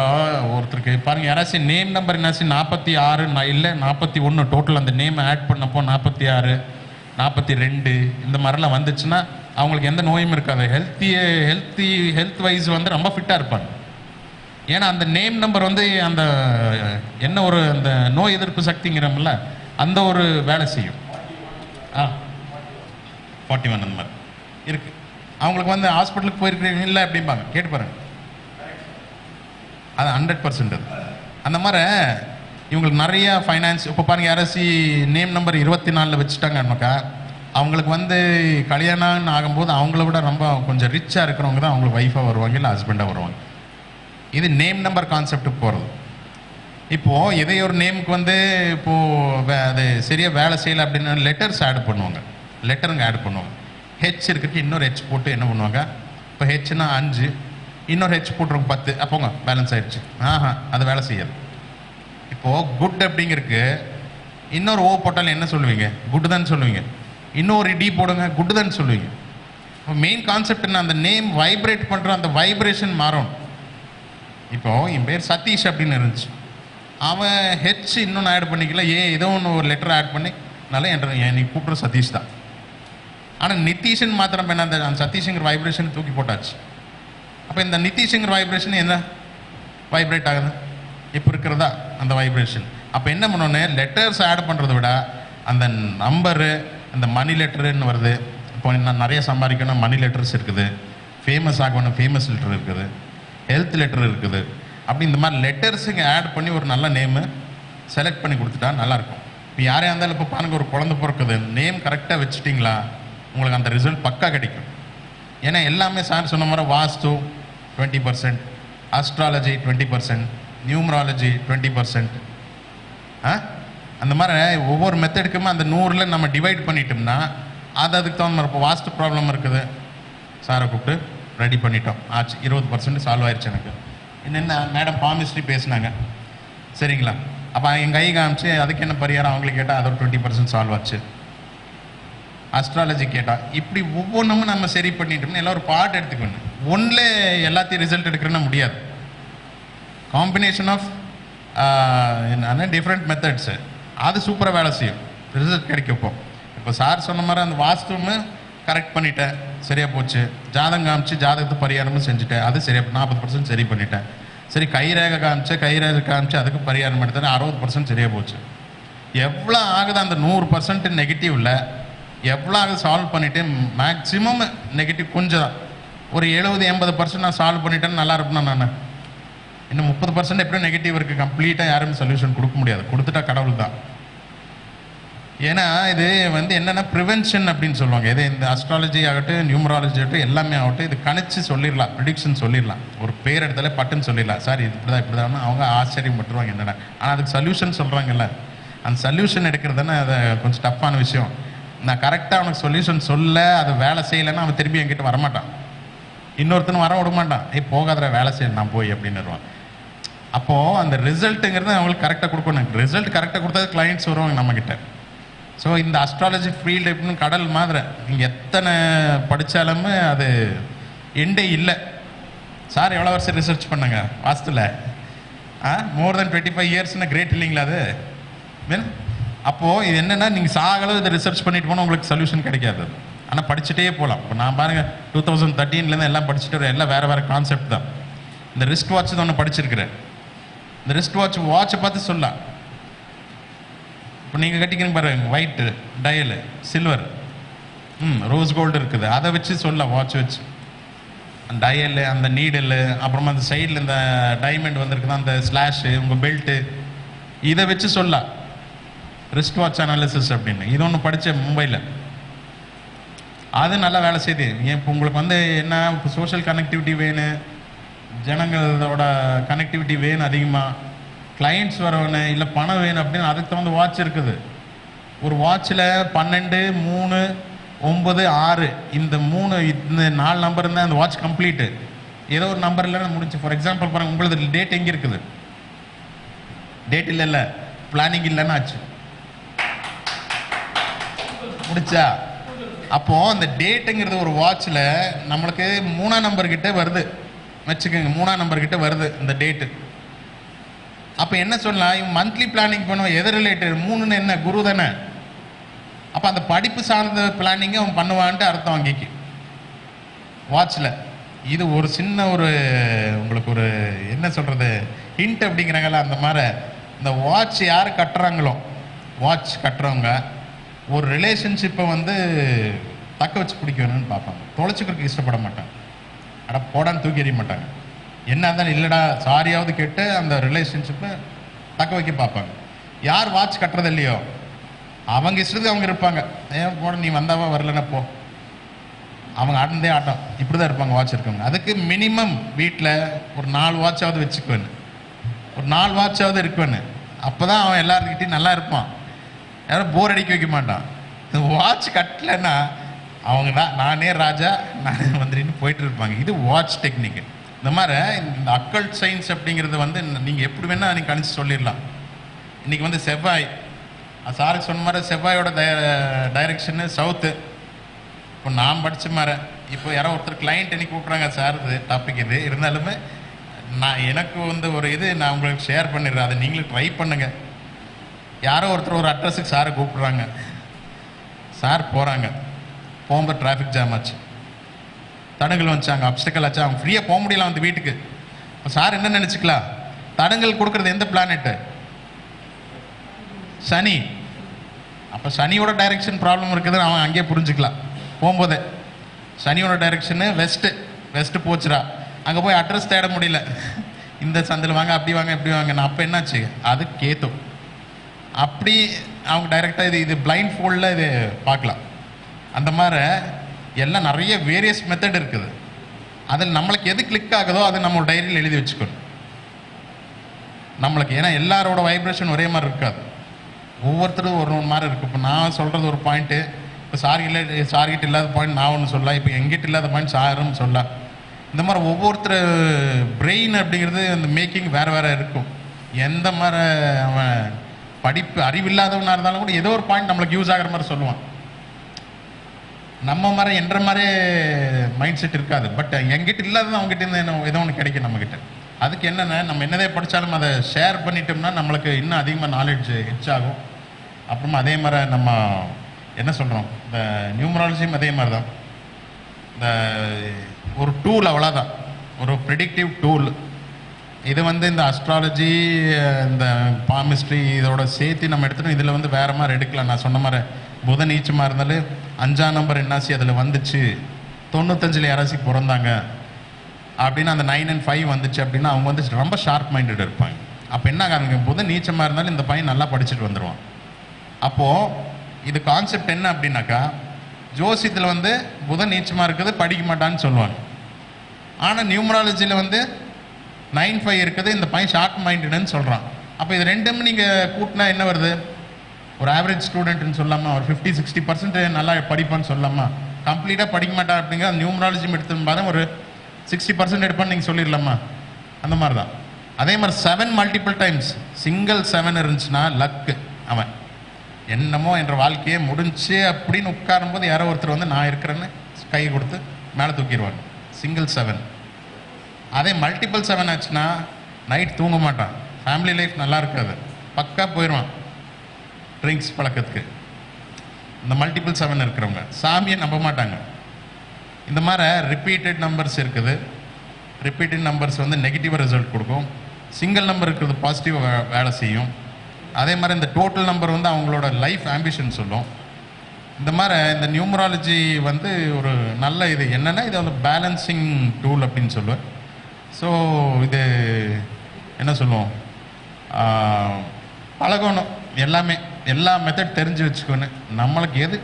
ஒருத்தருக்கு பாருங்கள், யாராச்சும் நேம் நம்பர் என்னாச்சு 46 இல்லை 41 டோட்டல் அந்த நேம் ஆட் பண்ணப்போ 46 42 இந்த மாதிரிலாம் வந்துச்சுன்னா அவங்களுக்கு எந்த நோயும் இருக்காது. ஹெல்த் வைஸ் வந்து ரொம்ப ஃபிட்டாக இருப்பாங்க. ஏன்னா அந்த நேம் நம்பர் வந்து அந்த என்ன ஒரு அந்த நோய் எதிர்ப்பு சக்திங்கிறோம்ல அந்த ஒரு வேலை செய்யும். 41 அந்த மாதிரி இருக்கு. அவங்களுக்கு வந்து ஹாஸ்பிட்டலுக்கு போயிருக்கிறீங்க இல்லை அப்படிம்பாங்க, கேட்டு பாருங்க. அது 100% அந்த மாதிரி இவங்களுக்கு நிறைய ஃபைனான்ஸ். இப்போ பாருங்கள், யாராச்சும் நேம் நம்பர் 24 வச்சுட்டாங்கன்னாக்கா அவங்களுக்கு வந்து கல்யாணம் ஆகும்போது அவங்கள விட ரொம்ப கொஞ்சம் ரிச்சாக இருக்கிறவங்க தான் அவங்களுக்கு ஒய்ஃபாக வருவாங்க, இல்லை ஹஸ்பண்டாக வருவாங்க. இது நேம் நம்பர் கான்செப்டுக்கு போகிறது. இப்போது இதே ஒரு நேமுக்கு வந்து இப்போது அது சரியாக வேலை செய்யலை அப்படின்னா லெட்டர்ஸ் ஆட் பண்ணுவாங்க, லெட்டருங்க ஆட் பண்ணுவாங்க. ஹெச் இருக்கிறதுக்கு இன்னொரு ஹெச் போட்டு என்ன பண்ணுவாங்க, இப்போ ஹெச்னா 5, இன்னொரு ஹெச் போட்டுருங்க 10, அப்போங்க பேலன்ஸ் ஆயிடுச்சு. அது வேலை செய்யாது. இப்போது குட் அப்படிங்கிறதுக்கு இன்னொரு ஓ போட்டாலும் என்ன சொல்லுவீங்க, குட் தான் சொல்லுவீங்க. இன்னொரு டி போடுங்க, குட் தான் சொல்லுவீங்க. இப்போ மெயின் கான்செப்ட் என்ன, அந்த நேம் வைப்ரேட் பண்ணுற அந்த வைப்ரேஷன் மாறும். இப்போது என் பேர் சதீஷ் அப்படின்னு இருந்துச்சு, அவன் ஹெச் இன்னொன்று ஆட் பண்ணிக்கல, ஏதோ ஒன்று ஒரு லெட்டர் ஆட் பண்ணி நல்லா நீ கூப்பிட்ற சதீஷ் தான். ஆனால் நிதிஷன் மாத்திரம் என்ன, அந்த சதீஷுங்கிற வைப்ரேஷன் தூக்கி போட்டாச்சு. அப்போ இந்த நிதிஷுங்கிற வைப்ரேஷன் என்ன வைப்ரேட் ஆகுது, இப்போ இருக்கிறதா அந்த வைப்ரேஷன். அப்போ என்ன பண்ணோன்னு, லெட்டர்ஸ் ஆட் பண்ணுறத விட அந்த நம்பரு, அந்த மணி லெட்டருன்னு வருது. இப்போ நான் நிறைய சம்பாதிக்கணும், மணி லெட்டர்ஸ் இருக்குது. ஃபேமஸ் ஆகணும், ஃபேமஸ் லெட்டர் இருக்குது. ஹெல்த் லெட்டர் இருக்குது. அப்படி இந்த மாதிரி லெட்டர்ஸுங்க ஆட் பண்ணி ஒரு நல்ல நேமு செலக்ட் பண்ணி கொடுத்துட்டா நல்லாயிருக்கும். இப்போ யாரையா இருந்தாலும் இப்போ பாருங்கள், ஒரு குழந்தை பிறக்குது, நேம் கரெக்டாக வச்சுட்டிங்களா உங்களுக்கு அந்த ரிசல்ட் பக்கா கிடைக்கும். ஏன்னா எல்லாமே சார் சொன்ன மாதிரி வாஸ்து 20%, அஸ்ட்ராலஜி 20%, நியூமராலஜி 20%, அந்த மாதிரி ஒவ்வொரு மெத்தடுக்குமே அந்த 100ல் நம்ம டிவைட் பண்ணிட்டோம்னா அது அதுக்கு தகுந்த மாதிரி. இப்போ வாஸ்து ப்ராப்ளம் இருக்குது, சாரை கூப்பிட்டு ரெடி பண்ணிட்டோம், ஆச்சு 20% சால்வ் ஆயிடுச்சு எனக்கு. என்னென்ன மேடம் பாமிஸ்ட்ரி பேசினாங்க, சரிங்களா, அப்போ என் கை காமிச்சு அதுக்கு என்ன பரிகாரம் அவங்களுக்கு கேட்டால் அது ஒரு 20% சால்வ் ஆச்சு. அஸ்ட்ராலஜி கேட்டால் இப்படி ஒவ்வொன்றும் நம்ம சரி பண்ணிட்டோம்னா எல்லாம் ஒரு பார்ட் எடுத்துக்கணும். ஒன்றில் எல்லாத்தையும் ரிசல்ட் எடுக்கிறேன்னா முடியாது. காம்பினேஷன் ஆஃப் என்ன டிஃப்ரெண்ட் மெத்தட்ஸு அது சூப்பராக வேலை செய்யும், ரிசல்ட் கிடைக்கப்போ. இப்போ சார் சொன்ன மாதிரி அந்த வாஸ்துவும் கரெக்ட் பண்ணிட்டேன், சரியாக போச்சு. ஜாதகம் காமிச்சு ஜாதகத்து பரிகாரமும் செஞ்சுட்டேன், அது சரியாக 40% சரி பண்ணிட்டேன். சரி, கைரேகை காமிச்சு அதுக்கு பரிகாரம் எடுத்தேன், 60% சரியாக போச்சு. எவ்வளோ ஆகுது அந்த 100% நெகட்டிவில் எவ்வளோ ஆகுது சால்வ் பண்ணிவிட்டு, மேக்ஸிமம் நெகட்டிவ் கொஞ்சம் தான், ஒரு 70-80% நான் சால்வ் பண்ணிட்டேன்னு நல்லா இருப்பேன். நான் இன்னும் 30% எப்படியும் நெகட்டிவ் இருக்குது, கம்ப்ளீட்டாக யாருமே சொல்யூஷன் கொடுக்க முடியாது, கொடுத்துட்டா கடவுள் தான். ஏன்னா இது என்னென்னா ப்ரிவென்ஷன் அப்படின்னு சொல்லுவாங்க. இது இந்த அஸ்ட்ராலஜி ஆகட்டும், நியூமராலஜி ஆகட்டும், எல்லாமே ஆகட்டும், இது கணிச்சு சொல்லிடலாம், ப்ரிடிக்ஷன் சொல்லிடலாம். ஒரு பேர் இடத்துல பட்டுன்னு சொல்லிடலாம், சார் இது இப்படி தான் அவங்க ஆச்சரியப்பட்டுருவாங்க என்னென்ன. ஆனால் அதுக்கு சொல்யூஷன் சொல்கிறாங்கல்ல, அந்த சொல்யூஷன் எடுக்கிறதுன்னு அது கொஞ்சம் டஃப்பான விஷயம். நான் கரெக்டாக அவனுக்கு சொல்யூஷன் சொல்ல அது வேலை செய்யலைன்னா அவன் திரும்பி என்கிட்ட வரமாட்டான், இன்னொருத்தனும் வர விட மாட்டான். போகாத வேலை செய்யணும் நான் போய் அப்படின்னுருவான். அப்போது அந்த ரிசல்ட்டுங்கிறது அவங்களுக்கு கரெக்டாக கொடுக்கணும். ரிசல்ட் கரெக்டாக கொடுத்தா கிளைண்ட்ஸ் வருவாங்க நம்மக்கிட்ட. ஸோ இந்த அஸ்ட்ராலஜி ஃபீல்டு எப்படின்னு கடல் மாதிரி, நீங்கள் எத்தனை படித்தாலுமே அது எண்டே இல்லை. சார் எவ்வளோ வருஷம் ரிசர்ச் பண்ணுங்க வாஸ்துல, மோர் தென் 25 இயர்ஸ்னு கிரேட் இல்லைங்களா அது மீன். அப்போது இது என்னென்னா, நீங்கள் சாகளவு இதை ரிசர்ச் பண்ணிட்டு போனால் உங்களுக்கு சொல்யூஷன் கிடைக்காது. ஆனால் படிச்சுட்டே போகலாம். இப்போ நான் பாருங்கள் 2013 எல்லாம் படிச்சுட்டு எல்லாம் வேறு கான்செப்ட் தான். இந்த ரிஸ்ட் வாட்ச் தான் ஒன்று படிச்சிருக்கிறேன். இந்த ரிஸ்ட் வாட்சை பார்த்து சொல்லலாம். இப்போ நீங்கள் கட்டிக்கிறீங்க பாருங்க, white dial, silver, rose gold இருக்குது, அதை வச்சு சொல்லலாம். வாட்ச் வச்சு அந்த டயலு, அந்த நீடலு, அப்புறமா அந்த சைடில் இந்த டைமண்ட் வந்திருக்குதா, அந்த ஸ்லாஷு, உங்கள் பெல்ட்டு, இதை வச்சு சொல்லலாம் ரிஸ்ட் வாட்ச் அனாலிசிஸ் அப்படின்னு. இது ஒன்று படித்தேன் மும்பையில், அது நல்லா வேலை செய்யுது. ஏன் இப்போ உங்களுக்கு என்ன, இப்போ சோஷியல் கனெக்டிவிட்டி வேணும், ஜனங்களோட கனெக்டிவிட்டி வேணும் அதிகமாக, கிளைண்ட்ஸ் வரவேணும், இல்லை பணம் வேணும் அப்படின்னு அதுக்கு தகுந்த வாட்ச் இருக்குது. ஒரு வாட்சில் 12, 3, 9, 6 இந்த 4 நம்பர் இருந்தால் அந்த வாட்ச் கம்ப்ளீட்டு. ஏதோ ஒரு நம்பர் இல்லைன்னா முடிஞ்சு. ஃபார் எக்ஸாம்பிள் பாருங்கள், உங்களுக்கு டேட் எங்கே இருக்குது, டேட் இல்லை, பிளானிங் இல்லைன்னு ஆச்சு, முடிச்சா. அப்போது அந்த டேட்டுங்கிறது ஒரு வாட்சில் நம்மளுக்கு 3ஆம் நம்பர்கிட்ட வருது வச்சுக்கோங்க, 3ஆம் நம்பர்கிட்ட வருது இந்த டேட்டு. அப்போ என்ன சொல்லலாம், இவன் மந்த்லி பிளானிங் பண்ணுவான். எது ரிலேட்டட், 3ன்னு என்ன, குரு தானே. அப்போ அந்த படிப்பு சார்ந்த பிளானிங்கை அவன் பண்ணுவான்ட்டு அர்த்தம் அங்கேக்கு வாட்சில். இது ஒரு சின்ன ஒரு உங்களுக்கு ஒரு என்ன சொல்கிறது ஹிண்ட் அப்படிங்கிறாங்களா, அந்த மாதிரி இந்த வாட்ச் யார் கட்டுறாங்களோ, வாட்ச் கட்டுறவங்க ஒரு ரிலேஷன்ஷிப்பை தக்க வச்சு பிடிக்கணும்னு பார்ப்பாங்க, தொலைச்சிக்கிறதுக்கு இஷ்டப்பட மாட்டாங்க. ஆனால் போடான்னு தூக்கி எறிய மாட்டாங்க. என்ன இருந்தாலும் இல்லைடா சாரியாவது கேட்டு அந்த ரிலேஷன்ஷிப்பை தக்க வைக்க பார்ப்பாங்க. யார் வாட்ச் கட்டுறது இல்லையோ அவங்க இஷ்டத்துக்கு அவங்க இருப்பாங்க. ஏன் போட, நீ வந்தாவா வரலன்னா போ, அவங்க ஆட்டந்தே ஆட்டம், இப்படி தான் இருப்பாங்க வாட்ச் இருக்கவங்க. அதுக்கு மினிமம் வீட்டில் ஒரு 4 வாட்சாவது வச்சுக்குவேன்னு, ஒரு 4 வாட்சாவது இருக்குவேன்னு. அப்போ தான் அவன் எல்லாருக்கிட்டையும் நல்லா இருப்பான். யாரும் போர் அடிக்க வைக்க மாட்டான். வாட்ச் கட்டலைன்னா அவங்க தான் நானே ராஜா நானே மந்திரின்னு போயிட்டு இருப்பாங்க. இது வாட்ச் டெக்னிக். இந்த மாதிரி இந்த அக்கல்ட் சயின்ஸ் அப்படிங்கிறது வந்து நீங்கள் எப்படி வேணால் நீங்கள் கணிச்சு சொல்லிடலாம். இன்றைக்கி வந்து செவ்வாய், சாருக்கு சொன்ன மாதிரி செவ்வாயோட டைரக்ஷனு சவுத்து. இப்போ நான் படித்த மாதிரி இப்போ யாரோ ஒருத்தர் கிளைண்ட் என்னை கூப்பிட்றாங்க, சார் இது டாபிக் இது இருந்தாலுமே எனக்கு வந்து ஒரு இது நான் உங்களுக்கு ஷேர் பண்ணிடுறேன், அதை நீங்களும் ட்ரை பண்ணுங்கள். யாரோ ஒருத்தர் ஒரு அட்ரஸுக்கு சாரை கூப்பிட்றாங்க, சார் போகிறாங்க, போகும்போது டிராஃபிக் ஜாம் ஆச்சு, தடங்கள் வந்துச்சாங்க, அப்டக்கல் ஆச்சு, அவங்க ஃப்ரீயாக போக முடியல வந்து வீட்டுக்கு. சார் என்ன நினச்சிக்கலாம், தடங்கள் கொடுக்குறது எந்த பிளானெட்டு? சனி. அப்போ சனியோட டைரெக்ஷன் ப்ராப்ளம் இருக்குதுன்னு அவன் அங்கேயே புரிஞ்சுக்கலாம். போகும்போதே சனியோட டைரெக்ஷனு வெஸ்ட்டு போச்சுரா, அங்கே போய் அட்ரஸ் தேட முடியல, இந்த சந்தில் வாங்க அப்படி வாங்க இப்படி வாங்க. அப்போ என்னாச்சு, அது கேத்து. அப்படி அவங்க டைரெக்டாக இது பிளைண்ட் ஃபோல்டில் இது பார்க்கலாம். அந்த மாதிரி எல்லாம் நிறைய வேரியஸ் மெத்தட் இருக்குது. அதில் நம்மளுக்கு எது கிளிக் ஆகுதோ அதை நம்ம டைரியில் எழுதி வச்சுக்கணும் நம்மளுக்கு. ஏன்னா எல்லாரோட வைப்ரேஷன் ஒரே மாதிரி இருக்காது, ஒவ்வொருத்தரும் ஒரு மாதிரி இருக்குது. இப்போ நான் சொல்கிறது ஒரு பாயிண்ட்டு, இப்போ சார்கிட்ட இல்லாத பாயிண்ட் நான் ஒன்று சொல்லலாம், இப்போ எங்கிட்ட இல்லாத பாயிண்ட் சாருன்னு சொல்லலாம். இந்த மாதிரி ஒவ்வொருத்தர் பிரெயின் அப்படிங்கிறது அந்த மேக்கிங் வேறு வேறு இருக்கும். எந்த மாதிரி அவன் படிப்பு அறிவில்லாதவனாக இருந்தாலும் கூட ஏதோ ஒரு பாயிண்ட் நம்மளுக்கு யூஸ் ஆகிற மாதிரி சொல்லுவான். நம்ம மாதிரி என்ற மாதிரி மைண்ட் செட் இருக்காது. பட் எங்கிட்ட இல்லாதது அவங்ககிட்ட இருந்து ஏதோ ஒன்று கிடைக்கும் நம்மக்கிட்ட. அதுக்கு என்னென்ன, நம்ம என்னதே படித்தாலும் அதை ஷேர் பண்ணிட்டோம்னா நம்மளுக்கு இன்னும் அதிகமாக நாலேஜ் ஹெச் ஆகும். அப்புறமா அதே மாதிரி நம்ம என்ன சொல்கிறோம், இந்த நியூமராலஜியும் அதே மாதிரி தான். இந்த ஒரு டூல், அவ்வளோதான், ஒரு ப்ரிடிக்டிவ் டூல். இது வந்து இந்த அஸ்ட்ராலஜி, இந்த பாமிஸ்ட்ரி இதோட சேர்த்து நம்ம எடுத்துட்டோம். இதில் வந்து வேறு மாதிரி எடுக்கலாம். நான் சொன்ன மாதிரி புதன் நீச்சமாக இருந்தாலும் 5ஆம் நம்பர் என்னாச்சு அதில் வந்துச்சு, 95 யாராச்சு பிறந்தாங்க அப்படின்னா அந்த 9 and 5 வந்துச்சு அப்படின்னா அவங்க வந்து ரொம்ப ஷார்ப் மைண்டட் இருப்பாங்க. அப்போ என்ன ஆகாதுங்க, புதன் நீச்சமாக இருந்தாலும் இந்த பையன் நல்லா படிச்சுட்டு வந்துடுவான். அப்போது இது கான்செப்ட் என்ன அப்படின்னாக்கா, ஜோசியத்தில் வந்து புதன் நீச்சமாக இருக்குது படிக்க மாட்டான்னு சொல்லுவாங்க. ஆனால் நியூமராலஜியில் வந்து 9-5 இருக்குது, இந்த பையன் ஷார்ட் மைண்டடுன்னு சொல்கிறான். அப்போ இது ரெண்டும் நீங்கள் கூட்டினா என்ன வருது, ஒரு ஆவரேஜ் ஸ்டூடெண்ட்னு சொல்லாமா, ஒரு 50-60% நல்லா படிப்பான்னு சொல்லாமா. கம்ப்ளீட்டாக படிக்க மாட்டான் அப்படிங்கிற நியூமராலஜியும் எடுத்து பாருங்க, ஒரு 60% எடுப்பான்னு நீங்கள் சொல்லிடலாமா. அந்த மாதிரி தான். அதே மாதிரி 7 மல்டிபிள் டைம்ஸ் சிங்கிள் 7 இருந்துச்சுன்னா லக்கு. அவன் என்னமோ என்ற வாழ்க்கையே முடிஞ்சு அப்படின்னு உட்காரும்போது யாரோ ஒருத்தர் வந்து நான் இருக்கிறேன்னு கை கொடுத்து மேலே தூக்கிடுவாங்க. சிங்கிள் 7. அதே மல்டிபிள் 7 ஆச்சுன்னா நைட் தூங்க மாட்டான், ஃபேமிலி லைஃப் நல்லா இருக்காது, பக்கா போயிடுவான் ட்ரிங்க்ஸ் பழக்கத்துக்கு. இந்த மல்டிபிள் 7 இருக்கிறவங்க சாமியை நம்ப மாட்டாங்க. இந்த மாதிரி ரிப்பீட்டட் நம்பர்ஸ் இருக்குது. ரிப்பீட்டட் நம்பர்ஸ் வந்து நெகட்டிவாக ரிசல்ட் கொடுக்கும். சிங்கிள் நம்பர் இருக்கிறது பாசிட்டிவாக வேலை செய்யும். அதே மாதிரி இந்த டோட்டல் நம்பர் வந்து அவங்களோட லைஃப் ஆம்பிஷன் சொல்லும். இந்த மாதிரி இந்த நியூமராலஜி வந்து ஒரு நல்ல இது என்னென்னா, இது வந்து பேலன்சிங் டூல் அப்படின்னு சொல்லுவேன். ஸோ இது என்ன சொல்லுவோம், பழகணும் எல்லாமே, எல்லா மெத்தட் தெரிஞ்சு வச்சுக்கணும். நம்மளுக்கு எது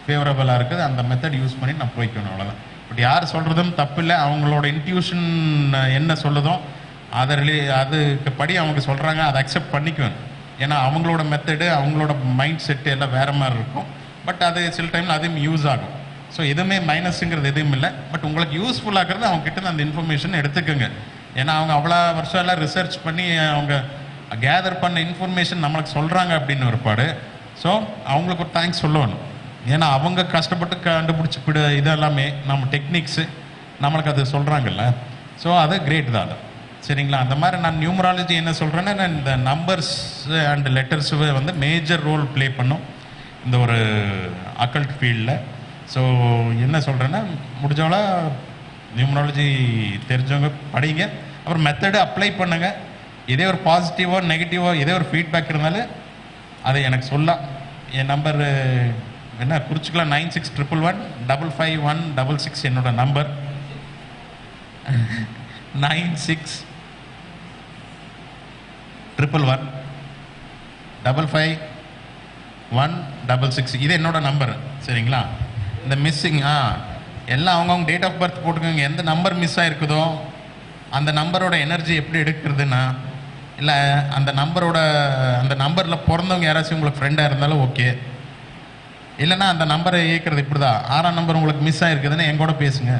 ஃபேவரபுளாக இருக்குது அந்த மெத்தட் யூஸ் பண்ணி நம்ம போய்க்கணும், அவ்வளோதான். பட் யார் சொல்கிறதும் தப்பு இல்லை. அவங்களோட இன்ட்யூஷன் என்ன சொல்லுதோ அதுக்கு படி அவங்க சொல்கிறாங்க, அதை அக்செப்ட் பண்ணிக்குவேன். ஏன்னா அவங்களோட மெத்தடு அவங்களோட மைண்ட் செட்டு எல்லாம் வேறு மாதிரி இருக்கும். பட் அது சில டைமில் அதுவும் யூஸ் ஆகும். ஸோ எதுவுமே மைனஸுங்கிறது எதுவும் இல்லை. பட் உங்களுக்கு யூஸ்ஃபுல்லாகிறது அவங்ககிட்ட அந்த இன்ஃபர்மேஷன் எடுத்துக்கோங்க. ஏன்னா அவங்க அவ்வளோ வருஷம் எல்லாம் ரிசர்ச் பண்ணி அவங்க கேதர் பண்ண இன்ஃபர்மேஷன் நம்மளுக்கு சொல்கிறாங்க அப்படின்னு ஒரு பாடு. ஸோ அவங்களுக்கு ஒரு தேங்க்ஸ் சொல்லணும். ஏன்னா அவங்க கஷ்டப்பட்டு கண்டுபிடிச்சி இதெல்லாமே நம்ம டெக்னிக்ஸு நம்மளுக்கு அது சொல்கிறாங்கல்ல. ஸோ அது கிரேட் தான் அது, சரிங்களா. அந்த மாதிரி நான் நியூமராலஜி என்ன சொல்கிறேன்னா, நான் இந்த நம்பர்ஸ் அண்ட் லெட்டர்ஸு வந்து மேஜர் ரோல் ப்ளே பண்ணும் இந்த ஒரு அக்கல்ட் ஃபீல்டில். ஸோ என்ன சொல்கிறேன்னா, முடிஞ்சவள நியூமராலஜி தெரிஞ்சவங்க படிங்க, அப்புறம் மெத்தடு அப்ளை பண்ணுங்கள். இதே ஒரு பாசிட்டிவோ நெகட்டிவோ இதே ஒரு ஃபீட்பேக் இருந்தாலும் அதை எனக்கு சொல்லலாம். என் நம்பர் என்ன குறிச்சிக்கலாம், 9611155166 என்னோட நம்பர். 9611155166 இது என்னோட நம்பர், சரிங்களா. இந்த மிஸ்ஸிங் எல்லாம் அவங்கவுங்க டேட் ஆஃப் பர்த் போட்டுக்கோங்க. எந்த நம்பர் மிஸ் ஆகிருக்குதோ அந்த நம்பரோட எனர்ஜி எப்படி எடுக்கிறதுன்னா இல்லை அந்த நம்பரில் பிறந்தவங்க யாராச்சும் உங்களுக்கு ஃப்ரெண்டாக இருந்தாலும் ஓகே. இல்லைன்னா அந்த நம்பரை இயக்கிறது இப்படி தான், 6ஆம் நம்பர் உங்களுக்கு மிஸ் ஆகிருக்குதுன்னு என் கூட பேசுங்க,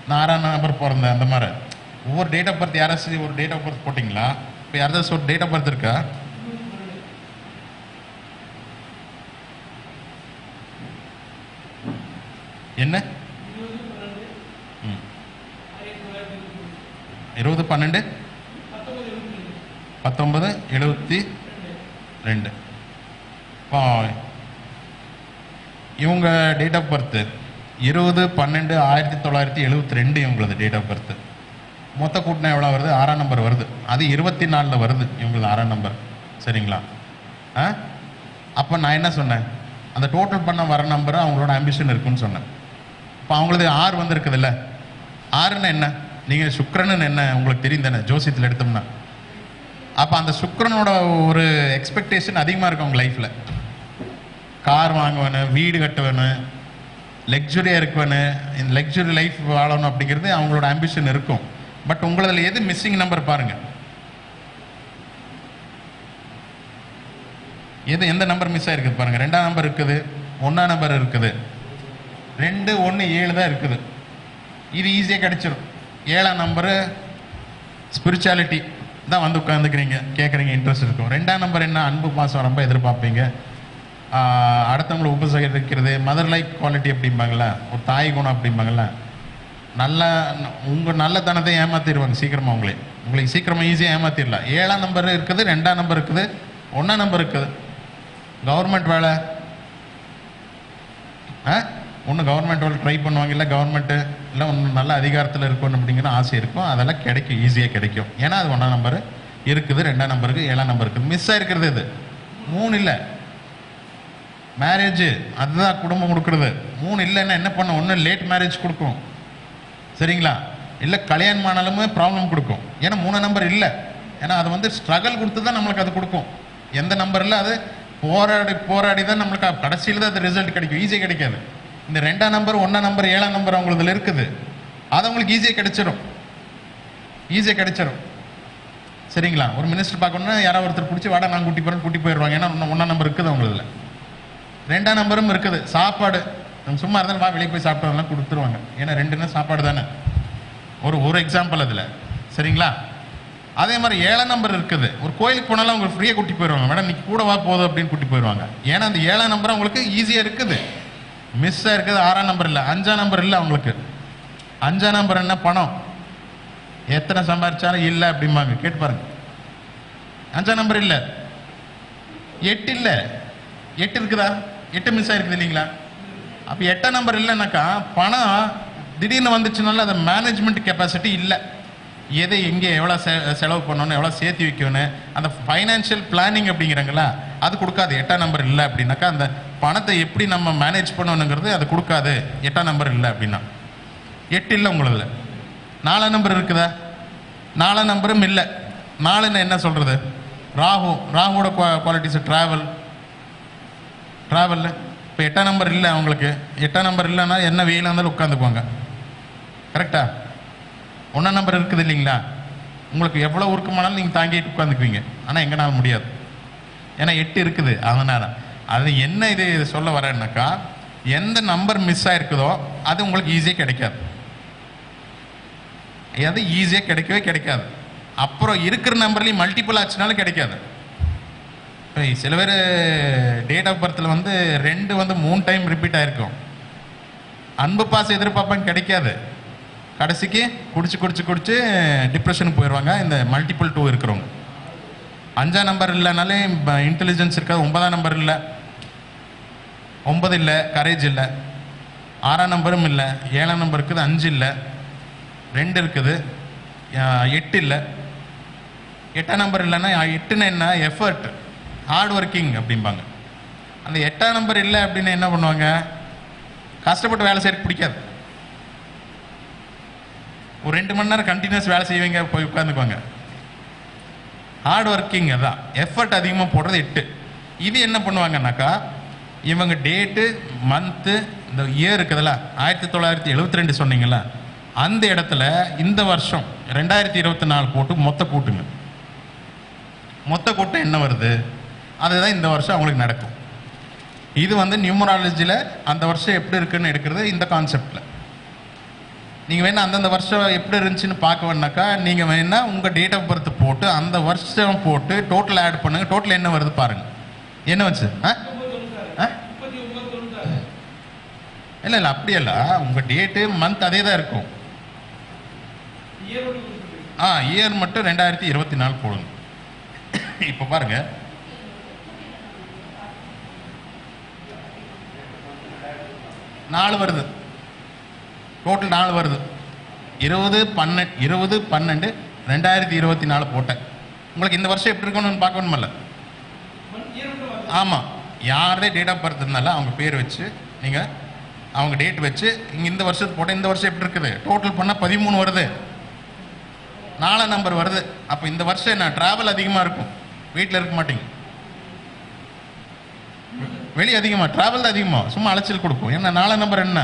நான் 6ஆம் நம்பர் பிறந்தேன். அந்த மாதிரி ஒவ்வொரு டேட் ஆஃப் பர்த் யாராச்சும் ஒரு டேட் ஆஃப் பர்த் போட்டிங்களா? இப்போ யாராச்சும் ஒரு டேட் ஆஃப் பர்த் இருக்கா? என்ன 20/12/1972. இவங்க டேட் ஆஃப் பர்த் 20/12/1972 இவங்களது டேட் ஆஃப் பர்த். மொத்த கூட்டினா எவ்வளோ வருது? 6ஆம் நம்பர் வருது. அது 24 வருது இவங்களது 6ஆம் நம்பர். சரிங்களா? அப்போ நான் என்ன சொன்னேன்? அந்த டோட்டல் பண்ண வர நம்பர் அவங்களோட ஆம்பிஷன் இருக்குன்னு சொன்னேன். இப்போ அவங்களது 6 வந்துருக்குதுல்ல, 6ன்னு என்ன? நீங்கள் சுக்கிரன்னு என்ன உங்களுக்கு தெரியும் தானே ஜோசியத்தில் எடுத்தோம்னா. அப்போ அந்த சுக்கிரனோட ஒரு எக்ஸ்பெக்டேஷன் அதிகமாக இருக்கும் அவங்க லைஃப்பில். கார் வாங்குவேன்னு, வீடு கட்டுவேன்னு, லக்ஸுரியாக இருக்குவேன்னு, இந்த லக்ஸுரி லைஃப் வாழணும் அப்படிங்கிறது அவங்களோட ஆம்பிஷன் இருக்கும். பட் உங்களதில் எது மிஸ்ஸிங் நம்பர் பாருங்கள். எந்த நம்பர் மிஸ் ஆகிருக்குது பாருங்கள். 2ஆம் நம்பர் இருக்குது, 1ஆம் நம்பர் இருக்குது, 2, 1, 7 தான் இருக்குது. இது ஈஸியாக கிடச்சிடும். 7ஆம் நம்பரு ஸ்பிரிச்சுவாலிட்டி தான் வந்து உட்காந்துக்கிறீங்க, கேட்குறீங்க, இன்ட்ரெஸ்ட் இருக்கும். 2ஆம் நம்பர் என்ன? அன்பு பாசம் ரொம்ப எதிர்பார்ப்பீங்க, அடுத்தவங்களை உபசரிக்கிறது, மதர் லைக் குவாலிட்டி அப்படிம்பாங்களா, ஒரு தாய் குணம் அப்படிம்பாங்களா. உங்கள் நல்லத்தனத்தை ஏமாற்றிடுவாங்க சீக்கிரமாக. உங்களுக்கு சீக்கிரமாக ஈஸியாக ஏமாற்றிடலாம். 7ஆம் நம்பர் இருக்குது, 2ஆம் நம்பர் இருக்குது, 1ஆம் நம்பர் இருக்குது. கவர்மெண்ட் வேலை, ஒன்று கவர்மெண்ட் வேலை ட்ரை பண்ணுவாங்க, இல்லை கவர்மெண்ட்டு இல்லை ஒன்று நல்ல அதிகாரத்தில் இருக்கணும் அப்படிங்கிற ஆசை இருக்கும். அதெல்லாம் கிடைக்கும், ஈஸியாக கிடைக்கும். ஏன்னா அது 1ஆம் நம்பர் இருக்குது, 2ஆம் நம்பருக்கு, 7ஆம் நம்பர் இருக்குது. மிஸ் ஆகிருக்கிறது இது 3 இல்லை. மேரேஜு அதுதான் குடும்பம் கொடுக்குறது. 3 இல்லைன்னா என்ன பண்ண? ஒன்று லேட் மேரேஜ் கொடுக்கும், சரிங்களா? இல்லை கல்யாணம் ஆனாலுமே ப்ராப்ளம் கொடுக்கும். ஏன்னா 3ஆம் நம்பர் இல்லை. ஏன்னா அது வந்து ஸ்ட்ரகிள் கொடுத்து தான் நம்மளுக்கு அது கொடுக்கும். எந்த நம்பரில் அது போராடி தான் நம்மளுக்கு கடைசியில் தான் அது ரிசல்ட் கிடைக்கும், ஈஸியாக கிடைக்காது. இந்த 2ஆம் நம்பர், 1ஆம் நம்பர், 7ஆம் நம்பர் அவங்களதுல இருக்குது. அது அவங்களுக்கு ஈஸியாக கிடைச்சிடும். சரிங்களா? ஒரு மினிஸ்டர் பார்க்கணுன்னா யாராவது ஒருத்தர் பிடிச்சி வாடா நான் கூட்டி போயிடுவாங்க. ஏன்னா 1ஆம் நம்பர் இருக்குது அவங்களதுல. 2ஆம் நம்பரும் இருக்குது. சாப்பாடு நம்ம சும்மா இருந்தாலும் வா வெளியே போய் சாப்பிட்டவங்களாம் கொடுத்துருவாங்க. ஏன்னா 2ன்னா சாப்பாடு தானே. ஒரு எக்ஸாம்பிள் அதில். சரிங்களா? அதே மாதிரி 7ஆம் நம்பர் இருக்குது. ஒரு கோயிலுக்கு போனாலும் அவங்க ஃப்ரீயாக கூட்டி போயிடுவாங்க. மேடம் இன்னைக்கு கூட வா போதும் அப்படின்னு கூட்டி போயிடுவாங்க. ஏன்னா அந்த 7ஆம் நம்பர் அவங்களுக்கு ஈஸியாக இருக்குது. மிஸ் ஆகிருக்குது 6ஆம் நம்பர் இல்லை, 5ஆம் நம்பர் இல்லை அவங்களுக்கு. 5ஆம் நம்பர் என்ன? பணம். எத்தனை சம்பாதிச்சாலும் இல்லை அப்படிம்பாங்க. கேட்டு பாருங்க. 5ஆம் நம்பர் இல்லை. 8 இல்லை. 8 இருக்குதா? 8 மிஸ் ஆகிருக்குது இல்லைங்களா? அப்போ 8ஆம் நம்பர் இல்லைன்னாக்கா பணம் திடீர்னு வந்துச்சுனால அது மேனேஜ்மெண்ட் கெப்பாசிட்டி இல்லை. எதை எங்கே எவ்வளோ செலவு பண்ணணும், எவ்வளோ சேர்த்து வைக்கணும், அந்த ஃபைனான்ஷியல் பிளானிங் அப்படிங்கிறாங்களா, அது கொடுக்காது. 8ஆம் நம்பர் இல்லை அப்படின்னாக்கா அந்த பணத்தை எப்படி நம்ம மேனேஜ் பண்ணணுங்கிறது அது கொடுக்காது. 8ஆம் நம்பர் இல்லை அப்படின்னா. 8 இல்லை உங்களதில். 4ஆம் நம்பர் இருக்குதா? 4ஆம் நம்பரும் இல்லை. 4ன்னு என்ன சொல்கிறது? ராகுவோட குவாலிட்டிஸ் ட்ராவல். இப்போ 8ஆம் நம்பர் இல்லை அவங்களுக்கு. 8ஆம் நம்பர் இல்லைன்னா என்ன வெயிலாக இருந்தாலும் உட்காந்துக்குவாங்க. கரெக்டா? 1ஆம் நம்பர் இருக்குது இல்லைங்களா? உங்களுக்கு எவ்வளோ உருக்கமானாலும் நீங்கள் தாங்கிட்டு உட்காந்துக்குவீங்க. ஆனால் எங்கனால முடியாது. ஏன்னா 8 இருக்குது. அதனால் அது என்ன இது சொல்ல வரேன்னாக்கா, எந்த நம்பர் மிஸ் ஆகிருக்குதோ அது உங்களுக்கு ஈஸியாக கிடைக்காது. அது ஈஸியாக கிடைக்காது. அப்புறம் இருக்கிற நம்பர்லேயும் மல்டிபிள் ஆச்சுனாலும் கிடைக்காது. சில பேர் டேட் ஆஃப் பர்த்தில் வந்து 2 வந்து 3 டைம் ரிப்பீட் ஆகிருக்கும். அன்பு பாசம் எதிர்பார்ப்பாங்க, கிடைக்காது. கடைசிக்கு குடிச்சு டிப்ரெஷனுக்கு போயிடுவாங்க இந்த மல்டிபிள் 2 இருக்கிறவங்க. 5ஆம் நம்பர் இல்லைனாலே இன்டெலிஜென்ஸ் இருக்காது. 9ஆம் நம்பர் இல்லை, 9 இல்லை, கரேஜ் இல்லை. 6ஆம் நம்பரும் இல்லை. 7ஆம் நம்பர் இருக்குது, 5 இல்லை, 2 இருக்குது, 8 இல்லை. 8ஆம் நம்பர் இல்லைன்னா 8ன்னு என்ன? எஃபர்ட், ஹார்ட் ஒர்க்கிங் அப்படிம்பாங்க. அந்த 8ஆம் நம்பர் இல்லை அப்படின்னு என்ன பண்ணுவாங்க? கஷ்டப்பட்டு வேலை செய்யறதுக்கு பிடிக்காது. ஒரு 2 மணி நேரம் கண்டினியூஸ் வேலை செய்வீங்க, போய் உட்காந்துக்குவாங்க. ஹார்ட் ஒர்க்கிங், அதான் எஃபர்ட் அதிகமாக போடுறது 8. இது என்ன பண்ணுவாங்கன்னாக்கா, இவங்க டேட்டு, மந்த்து, இந்த இயர் இருக்குதுல்ல, 1972 சொன்னீங்களா, அந்த இடத்துல இந்த வருஷம் 2024 போட்டு மொத்த கூட்டுங்க. மொத்த கூட்டம் என்ன வருது, அதுதான் இந்த வருஷம் அவங்களுக்கு நடக்கும். இது வந்து நியூமராலஜியில் அந்த வருஷம் எப்படி இருக்குன்னு எடுக்கிறது இந்த கான்செப்டில். நீங்கள் வேணால் அந்தந்த வருஷம் எப்படி இருந்துச்சுன்னு பார்க்க வேணாக்கா நீங்கள் வேணால் உங்கள் டேட் ஆஃப் பர்த் போட்டு அந்த வருஷம் போட்டு டோட்டல் ஆட் பண்ணுங்கள். டோட்டல் என்ன வருது பாருங்கள். என்ன வச்சு இல்லை இல்லை அப்படியல்ல, உங்கள் டேட்டு மந்த் அதே தான் இருக்கும். இயர் மட்டும் 2024 போடுங்க. இப்போ பாருங்க, நாலு வருது, டோட்டல் 4 வருது. 20/12/2024 போட்டேன். உங்களுக்கு இந்த வருஷம் எப்படி இருக்கணும்னு பார்க்கணுமில்ல? ஆமாம், யாரே டேட் ஆஃப் பர்த் இருந்தாலும் அவங்க பேர் வச்சு நீங்கள் அவங்க டேட் வச்சு இங்கே இந்த வருஷத்துக்கு போட்டேன். இந்த வருஷம் எப்படி இருக்குது டோட்டல் பண்ணால் 13 வருது, 4 நம்பர் வருது. அப்போ இந்த வருஷம் என்ன ட்ராவல் அதிகமாக இருக்கும், வீட்டில் இருக்க மாட்டீங்க, வெளியே அதிகமாக ட்ராவல் தான் அதிகமாக, சும்மா அலைச்சல் கொடுக்கும். ஏன்னா 4 நம்பர் என்ன,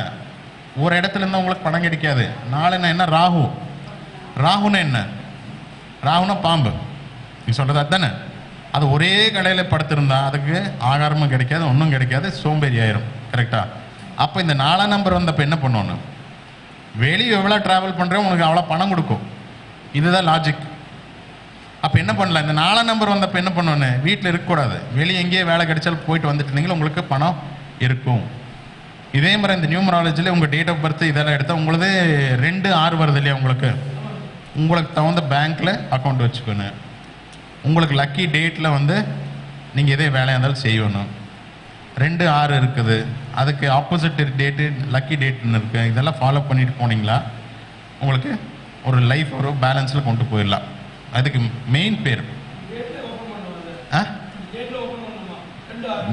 ஒரு இடத்துல இருந்தால் உங்களுக்கு பணம் கிடைக்காது. 4 என்ன, ராகு. ராகுன்னா என்ன, ராகுனா பாம்பு. நீ சொல்கிறது அதுதானே. அது ஒரே கடையில் படுத்திருந்தா அதுக்கு ஆகாரமும் கிடைக்காது, ஒன்றும் கிடைக்காது, சோம்பேறி ஆயிரும். கரெக்டாக? அப்போ இந்த 4 நம்பர் வந்தப்போ என்ன பண்ணணும், வெளியே எவ்வளோ ட்ராவல் பண்ணுறேன் உனக்கு அவ்வளோ பணம் கொடுக்கும். இதுதான் லாஜிக். அப்போ என்ன பண்ணலாம், இந்த 4 நம்பர் வந்தப்போ என்ன பண்ணணும், வீட்டில் இருக்கக்கூடாது, வெளியே எங்கேயே வேலை கிடைச்சாலும் போயிட்டு வந்துட்டு இருந்தீங்களா உங்களுக்கு பணம் இருக்கும். இதே மாதிரி இந்த நியூமராலஜியில் உங்கள் டேட் ஆஃப் பர்த் இதெல்லாம் எடுத்தால் உங்களது 2/6 வருது இல்லையா, உங்களுக்கு தகுந்த பேங்க்கில் அக்கௌண்ட் வச்சுக்கணும். உங்களுக்கு லக்கி டேட்டில் வந்து நீங்கள் எதே வேலையாக இருந்தாலும் செய்யணும். 2/6 இருக்குது, அதுக்கு ஆப்போசிட் டேட்டு லக்கி டேட்னு இருக்குது. இதெல்லாம் ஃபாலோ பண்ணிட்டு போனீங்களா உங்களுக்கு ஒரு லைஃப் ஒரு பேலன்ஸில் கொண்டு போயிடலாம். அதுக்கு மெயின் பேர்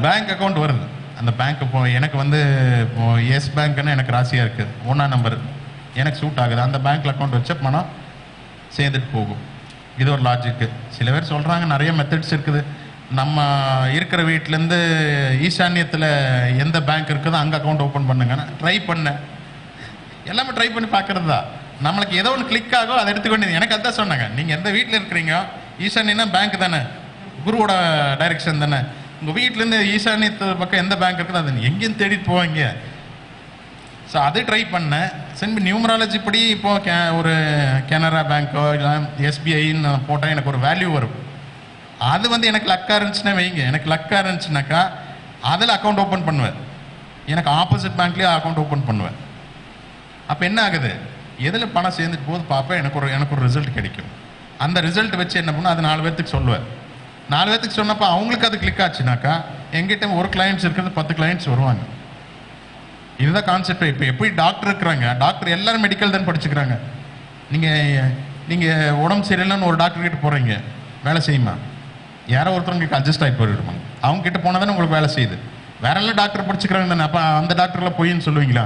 பேங்க் அக்கௌண்ட் வருது. அந்த பேங்க் இப்போ எனக்கு வந்து இப்போ எஸ் பேங்க்னு எனக்கு ராசியாக இருக்குது, 1ஆம் நம்பர் எனக்கு சூட் ஆகுது. அந்த பேங்க்கில் அக்கௌண்ட் வச்ச பணம் சேர்ந்துட்டு போகும். இது ஒரு லாஜிக்கு. சில பேர் சொல்கிறாங்க நிறைய மெத்தட்ஸ் இருக்குது. நம்ம இருக்கிற வீட்டிலேருந்து ஈசான்யத்தில் எந்த பேங்க் இருக்குதோ அங்கே அக்கௌண்ட் ஓப்பன் பண்ணுங்கன்னா ட்ரை பண்ணேன். எல்லாமே ட்ரை பண்ணி பார்க்குறது தான். நம்மளுக்கு ஏதோ ஒன்று கிளிக் ஆகும், அதை எடுத்துக்கொண்டு எனக்கு அதுதான் சொன்னாங்க. நீங்கள் எந்த வீட்டில் இருக்கிறீங்க, ஈசான்யன்னா பேங்க் தானே, குருவோட டைரெக்ஷன் தானே. உங்கள் வீட்டிலேருந்து ஈசான்யத்து பக்கம் எந்த பேங்க் இருக்குது அது எங்கேயும் தேடிட்டு போவாங்க. ஸோ அது ட்ரை பண்ணேன். சரி, நியூமராலஜி படி இப்போது ஒரு கனரா பேங்க்கோ இல்லை எஸ்பிஐன்னு போட்டால் எனக்கு ஒரு வேல்யூ வரும். அது வந்து எனக்கு லக்காக இருந்துச்சுன்னா வைங்க, எனக்கு லக்காக இருந்துச்சுனாக்கா அதில் அக்கௌண்ட் ஓப்பன் பண்ணுவேன். எனக்கு ஆப்போசிட் பேங்க்லேயே அக்கௌண்ட் ஓப்பன் பண்ணுவேன். அப்போ என்ன ஆகுது, எதில் பணம் சேர்ந்துட்டு போது பார்ப்பேன், எனக்கு ஒரு ரிசல்ட் கிடைக்கும். அந்த ரிசல்ட் வச்சு என்ன பண்ணும், அது 4 பேர்த்துக்கு சொல்லுவேன். 4 பேர்த்துக்கு சொன்னப்போ அவங்களுக்கு அது கிளிக் ஆச்சுனாக்கா எங்கிட்ட ஒரு கிளைண்ட்ஸ் இருக்கிறது 10 கிளைண்ட்ஸ் வருவாங்க. இதுதான் கான்செப்ட். இப்போ எப்படி டாக்டர் இருக்கிறாங்க, டாக்டர் எல்லாரும் மெடிக்கல் தான் படிச்சுக்கிறாங்க. நீங்கள் உடம்பு சரியில்லைன்னு ஒரு டாக்டர் கிட்ட போகிறீங்க, வேலை செய்யுமா? யாரோ ஒருத்தவங்களுக்கு அட்ஜஸ்ட் ஆகி போயிடுவாங்க. அவங்க கிட்ட போனால் தானே உங்களுக்கு வேலை செய்யுது. வேற எல்லாம் டாக்டர் படிச்சுக்கிறாங்க தானே, அப்போ அந்த டாக்டர்லாம் பொய்ன்னு சொல்லுவீங்களா?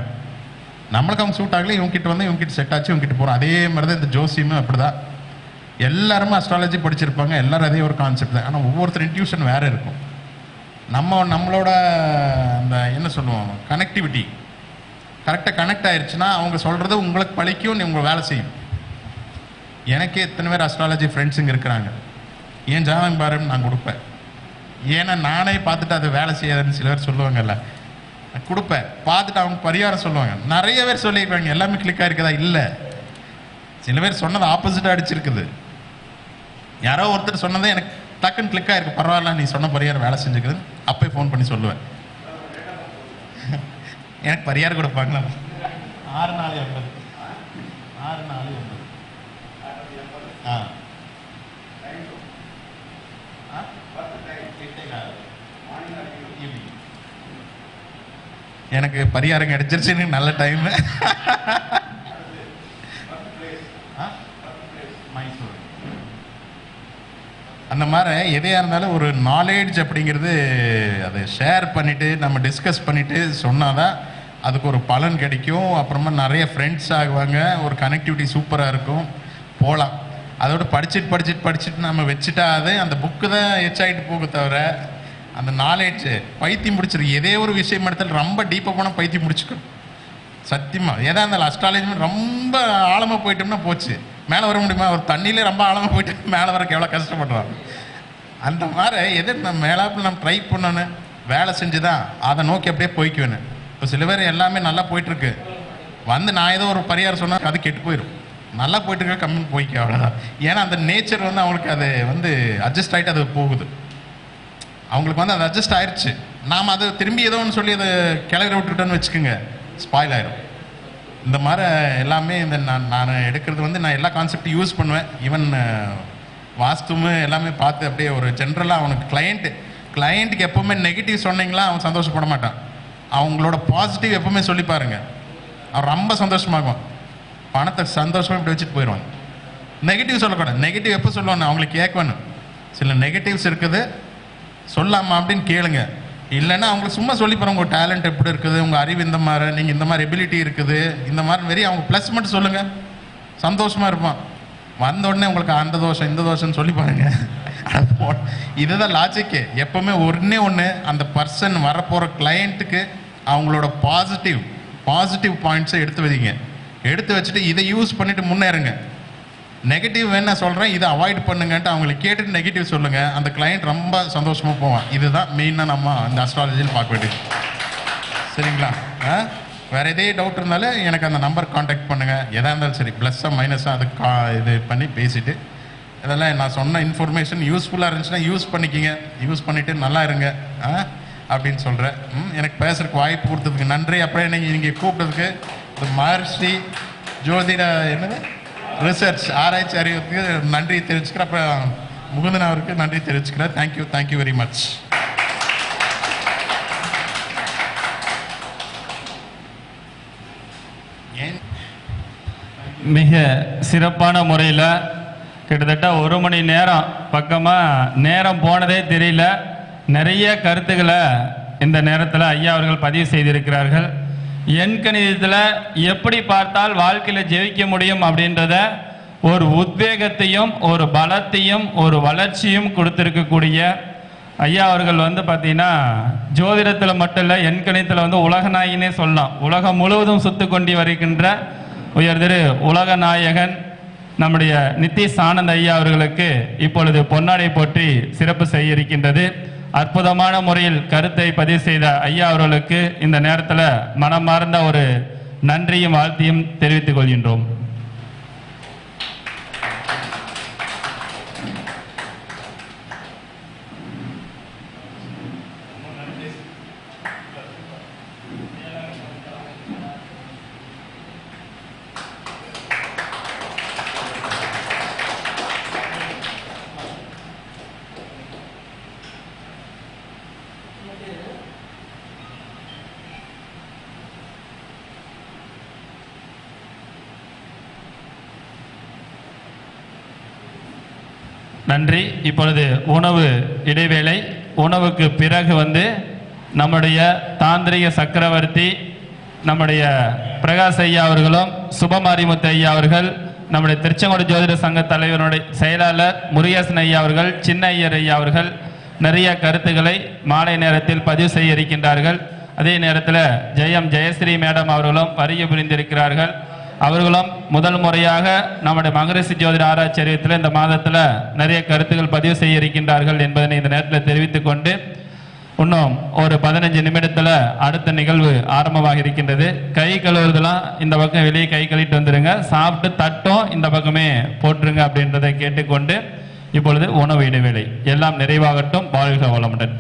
நம்மளுக்கு அவங்க சூட் ஆகலை, இவங்ககிட்ட வந்து இவங்ககிட்ட செட் ஆச்சு, இவங்ககிட்ட போகிறோம். அதே மாதிரி தான் இந்த ஜோசியமும் அப்படி தான். எல்லாருமே அஸ்ட்ராலஜி படிச்சிருப்பாங்க, எல்லாரும் அதே ஒரு கான்செப்ட் தான். ஆனால் ஒவ்வொருத்தர் இன்ட்யூஷன் வேறு இருக்கும். நம்மளோட அந்த என்ன சொல்லுவோம், கனெக்டிவிட்டி கரெக்டாக கனெக்ட் ஆயிடுச்சுன்னா அவங்க சொல்கிறது உங்களுக்கு பழிக்கும், உங்களை வேலை செய்யும். எனக்கே எத்தனை பேர் அஸ்ட்ராலஜி ஃப்ரெண்ட்ஸுங்க இருக்கிறாங்க. ஏன் ஜாதகம் பாருன்னு நான் கொடுப்பேன். ஏன்னா நானே பார்த்துட்டு அது வேலை செய்யாதுன்னு சில பேர் சொல்லுவாங்கல்ல, கொடுப்பேன். பார்த்துட்டு அவங்க பரிகாரம் சொல்லுவாங்க. நிறைய பேர் சொல்லியிருக்காங்க, எல்லாமே கிளிக் ஆகிருக்குதா? இல்லை, சில பேர் சொன்னது ஆப்போசிட்டாக அடிச்சிருக்குது. யாரோ ஒருத்தர் சொன்னதே எனக்கு டக்குன்னு கிளிக் ஆகிருக்கு, பரவாயில்ல நீ சொன்ன பரிகாரம் வேலை செஞ்சுக்குது. அப்போயே ஃபோன் பண்ணி சொல்லுவேன். எனக்கு பரிகாரம் கொடுப்பாங்களா? 6-4-9 எனக்கு பரிகாரம் கிடைச்சிருச்சு, நல்ல டைம். அந்த மாதிரி எதையாக இருந்தாலும் ஒரு நாலேஜ் அப்படிங்கிறது அதை ஷேர் பண்ணிவிட்டு நம்ம டிஸ்கஸ் பண்ணிவிட்டு சொன்னாதான் அதுக்கு ஒரு பலன் கிடைக்கும். அப்புறமா நிறைய ஃப்ரெண்ட்ஸ் ஆகுவாங்க, ஒரு கனெக்டிவிட்டி சூப்பராக இருக்கும், போகலாம். அதோட படிச்சுட்டு நம்ம வச்சுட்டா அது அந்த புக்கு தான் எச்சாயிட்டு போக தவிர அந்த நாலேஜ் பைத்தியம் முடிச்சிருக்கு. எதே ஒரு விஷயம் எடுத்தாலும் ரொம்ப டீப்பாக போனால் பைத்தியம் முடிச்சுக்கணும். சத்தியமாக எதாக இருந்தாலும் அஸ்ட்ராலஜி ரொம்ப ஆழமாக போயிட்டோம்னா போச்சு, மேலே வர முடியுமா? ஒரு தண்ணியிலே ரொம்ப ஆழமாக போயிட்டு மேலே வரக்கு எவ்வளோ கஷ்டப்படுறோம். அந்த மாதிரி எது நம்ம மேலாப்பில் நம்ம ட்ரை பண்ணணும், வேலை செஞ்சுதான் அதை நோக்கி அப்படியே போய்க்குவேன்னு. இப்போ சில பேர் எல்லாமே நல்லா போயிட்டுருக்கு, வந்து நான் ஏதோ ஒரு பரிகாரம் சொன்னால் அது கெட்டு போயிடும். நல்லா போயிட்டு இருக்க கம்மி போய்க்க, அவ்வளோதான். ஏன்னா அந்த நேச்சர் வந்து அவங்களுக்கு அது வந்து அட்ஜஸ்ட் ஆகிட்டு அது போகுது, அவங்களுக்கு வந்து அது அட்ஜஸ்ட் ஆயிடுச்சு. நாம் அதை திரும்பி ஏதோ ஒன்று சொல்லி அதை கிளறி விட்டுட்டோன்னு வச்சுக்கோங்க, ஸ்பாயில் ஆயிடும். இந்த மாதிரி எல்லாமே இந்த நான் எடுக்கிறது வந்து நான் எல்லா கான்செப்டும் யூஸ் பண்ணுவேன். ஈவன் வாஸ்துவும் எல்லாமே பார்த்து அப்படியே ஒரு ஜென்ரலாக அவனுக்கு கிளையண்ட்டுக்கு எப்போவுமே நெகட்டிவ் சொன்னீங்களா அவன் சந்தோஷப்பட மாட்டான். அவங்களோட பாசிட்டிவ் எப்போவுமே சொல்லி பாருங்க, அவன் ரொம்ப சந்தோஷமாகும். பணத்தை சந்தோஷமாக இப்படி வச்சுட்டு போயிடுவாங்க. நெகட்டிவ் சொல்லக்கூடாது. நெகட்டிவ் எப்போ சொல்லுவாங்க, அவங்களுக்கு கேட்க வேணும். சில நெகட்டிவ்ஸ் இருக்குது, சொல்லாமா அப்படின்னு கேளுங்க. இல்லைன்னா அவங்களுக்கு சும்மா சொல்லி பாருங்க, உங்கள் டேலண்ட் எப்படி இருக்குது, உங்கள் அறிவு இந்த மாதிரி, நீங்கள் இந்த மாதிரி எபிலிட்டி இருக்குது, இந்த மாதிரி வெறி அவங்க ப்ளஸ் மட்டும் சொல்லுங்கள், சந்தோஷமாக இருப்பான். வந்த உடனே உங்களுக்கு அந்த தோஷம் இந்த தோஷம்னு சொல்லி பாருங்க. இதுதான் லாஜிக்கு. எப்போவுமே ஒன்று அந்த பர்சன் வரப்போகிற கிளையண்ட்டுக்கு அவங்களோட பாசிட்டிவ் பாயிண்ட்ஸை எடுத்து வைங்க. எடுத்து வச்சுட்டு இதை யூஸ் பண்ணிவிட்டு முன்னேறுங்க. நெகட்டிவ் வேணா சொல்கிறேன், இதை அவாய்ட் பண்ணுங்கன்ட்டு அவங்களை கேட்டுட்டு நெகட்டிவ் சொல்லுங்கள், அந்த கிளையண்ட் ரொம்ப சந்தோஷமாக போவான். இதுதான் மெயினாக நம்ம இந்த அஸ்ட்ராலஜியில் பார்க்க வேண்டியது. சரிங்களா? வேறு எதே டவுட் இருந்தாலும் எனக்கு அந்த நம்பர் காண்டாக்ட் பண்ணுங்கள். எதாக இருந்தாலும் சரி, ப்ளஸ்ஸாக மைனஸாக அது இது பண்ணி பேசிவிட்டு, இதெல்லாம் நான் சொன்ன இன்ஃபர்மேஷன் யூஸ்ஃபுல்லாக இருந்துச்சுன்னா யூஸ் பண்ணிக்கிங்க, யூஸ் பண்ணிவிட்டு நல்லா இருங்க அப்படின்னு சொல்கிறேன். எனக்கு பேசுறதுக்கு வாய்ப்பு கொடுத்ததுக்கு நன்றி. அப்புறம் நீங்கள் கூப்பிட்டதுக்கு இந்த மகர்ஷி ஜோதிட என்னது ரிசர்ச் ஆராய்ச்சி அறிவுக்கு நன்றி தெரிவிச்சுக்கிறேன். அப்புறம் முகுந்தன் அவருக்கு நன்றி தெரிவிச்சுக்கிறேன். Thank you very much. மிக சிறப்பான முறையில் கிட்டத்தட்ட 1 மணி நேரம் பக்கமாக நேரம் போனதே தெரியல. நிறைய கருத்துக்களை இந்த நேரத்தில் ஐயா அவர்கள் பதிவு செய்திருக்கிறார்கள். எண்கணிதத்தில் எப்படி பார்த்தால் வாழ்க்கையில் ஜெயிக்க முடியும் அப்படின்றத ஒரு உத்வேகத்தையும் ஒரு பலத்தையும் ஒரு வளர்ச்சியும் கொடுத்துருக்கக்கூடிய ஐயா அவர்கள் வந்து பார்த்தீங்கன்னா ஜோதிடத்தில் மட்டும் இல்லை, எண்கணிதத்தில் வந்து உலக நாயகனே சொல்லலாம். உலகம் முழுவதும் சுத்து கொண்டு வருகின்ற உயர்திரு உலக நாயகன் நம்முடைய நித்திஷ் ஆனந்த் ஐயா அவர்களுக்கு இப்பொழுது பொன்னாடை போற்றி சிறப்பு செய்ய இருக்கின்றது. அற்புதமான முறையில் கருத்தை பதிவு செய்த ஐயா அவர்களுக்கு இந்த நேரத்தில் மனமார்ந்த ஒரு நன்றியும் வாழ்த்தையும் தெரிவித்துக் கொள்கின்றோம். நன்றி. இப்பொழுது உணவு இடைவேளை. உணவுக்கு பிறகு வந்து நம்முடைய தாந்திரிக சக்கரவர்த்தி நம்முடைய பிரகாஷ் ஐயா அவர்களும் சுபமாரிமுத்து ஐயா அவர்கள், நம்முடைய திருச்செங்கோடு ஜோதிட சங்க தலைவருடைய செயலாளர் முருகேசன் ஐயா அவர்கள், சின்ன ஐயர் ஐயா அவர்கள் நிறைய கருத்துக்களை மாலை நேரத்தில் பதிவு செய்ய இருக்கின்றார்கள். அதே நேரத்தில் ஜெயஸ்ரீ மேடம் அவர்களும் வருகை புரிந்திருக்கிறார்கள். அவர்களும் முதல் முறையாக நம்முடைய மகரிஷி ஜோதிட ஆராய்ச்சி அறிவியத்தில் இந்த மாதத்தில் நிறைய கருத்துக்கள் பதிவு செய்ய இருக்கின்றார்கள் என்பதனை இந்த நேரத்தில் தெரிவித்துக் கொண்டு இன்னும் ஒரு 15 நிமிடத்தில் அடுத்த நிகழ்வு ஆரம்பமாக இருக்கின்றது. கை கழுவுறதுலாம் இந்த பக்கம் வெளியே கை கழுவிட்டு வந்துடுங்க, சாப்பிட்டு தட்டும் இந்த பக்கமே போட்டுருங்க அப்படின்றதை கேட்டுக்கொண்டு இப்பொழுது உணவு இடைவேளை. எல்லாம் நிறைவாகட்டும். வாழ்க வளமுடன்.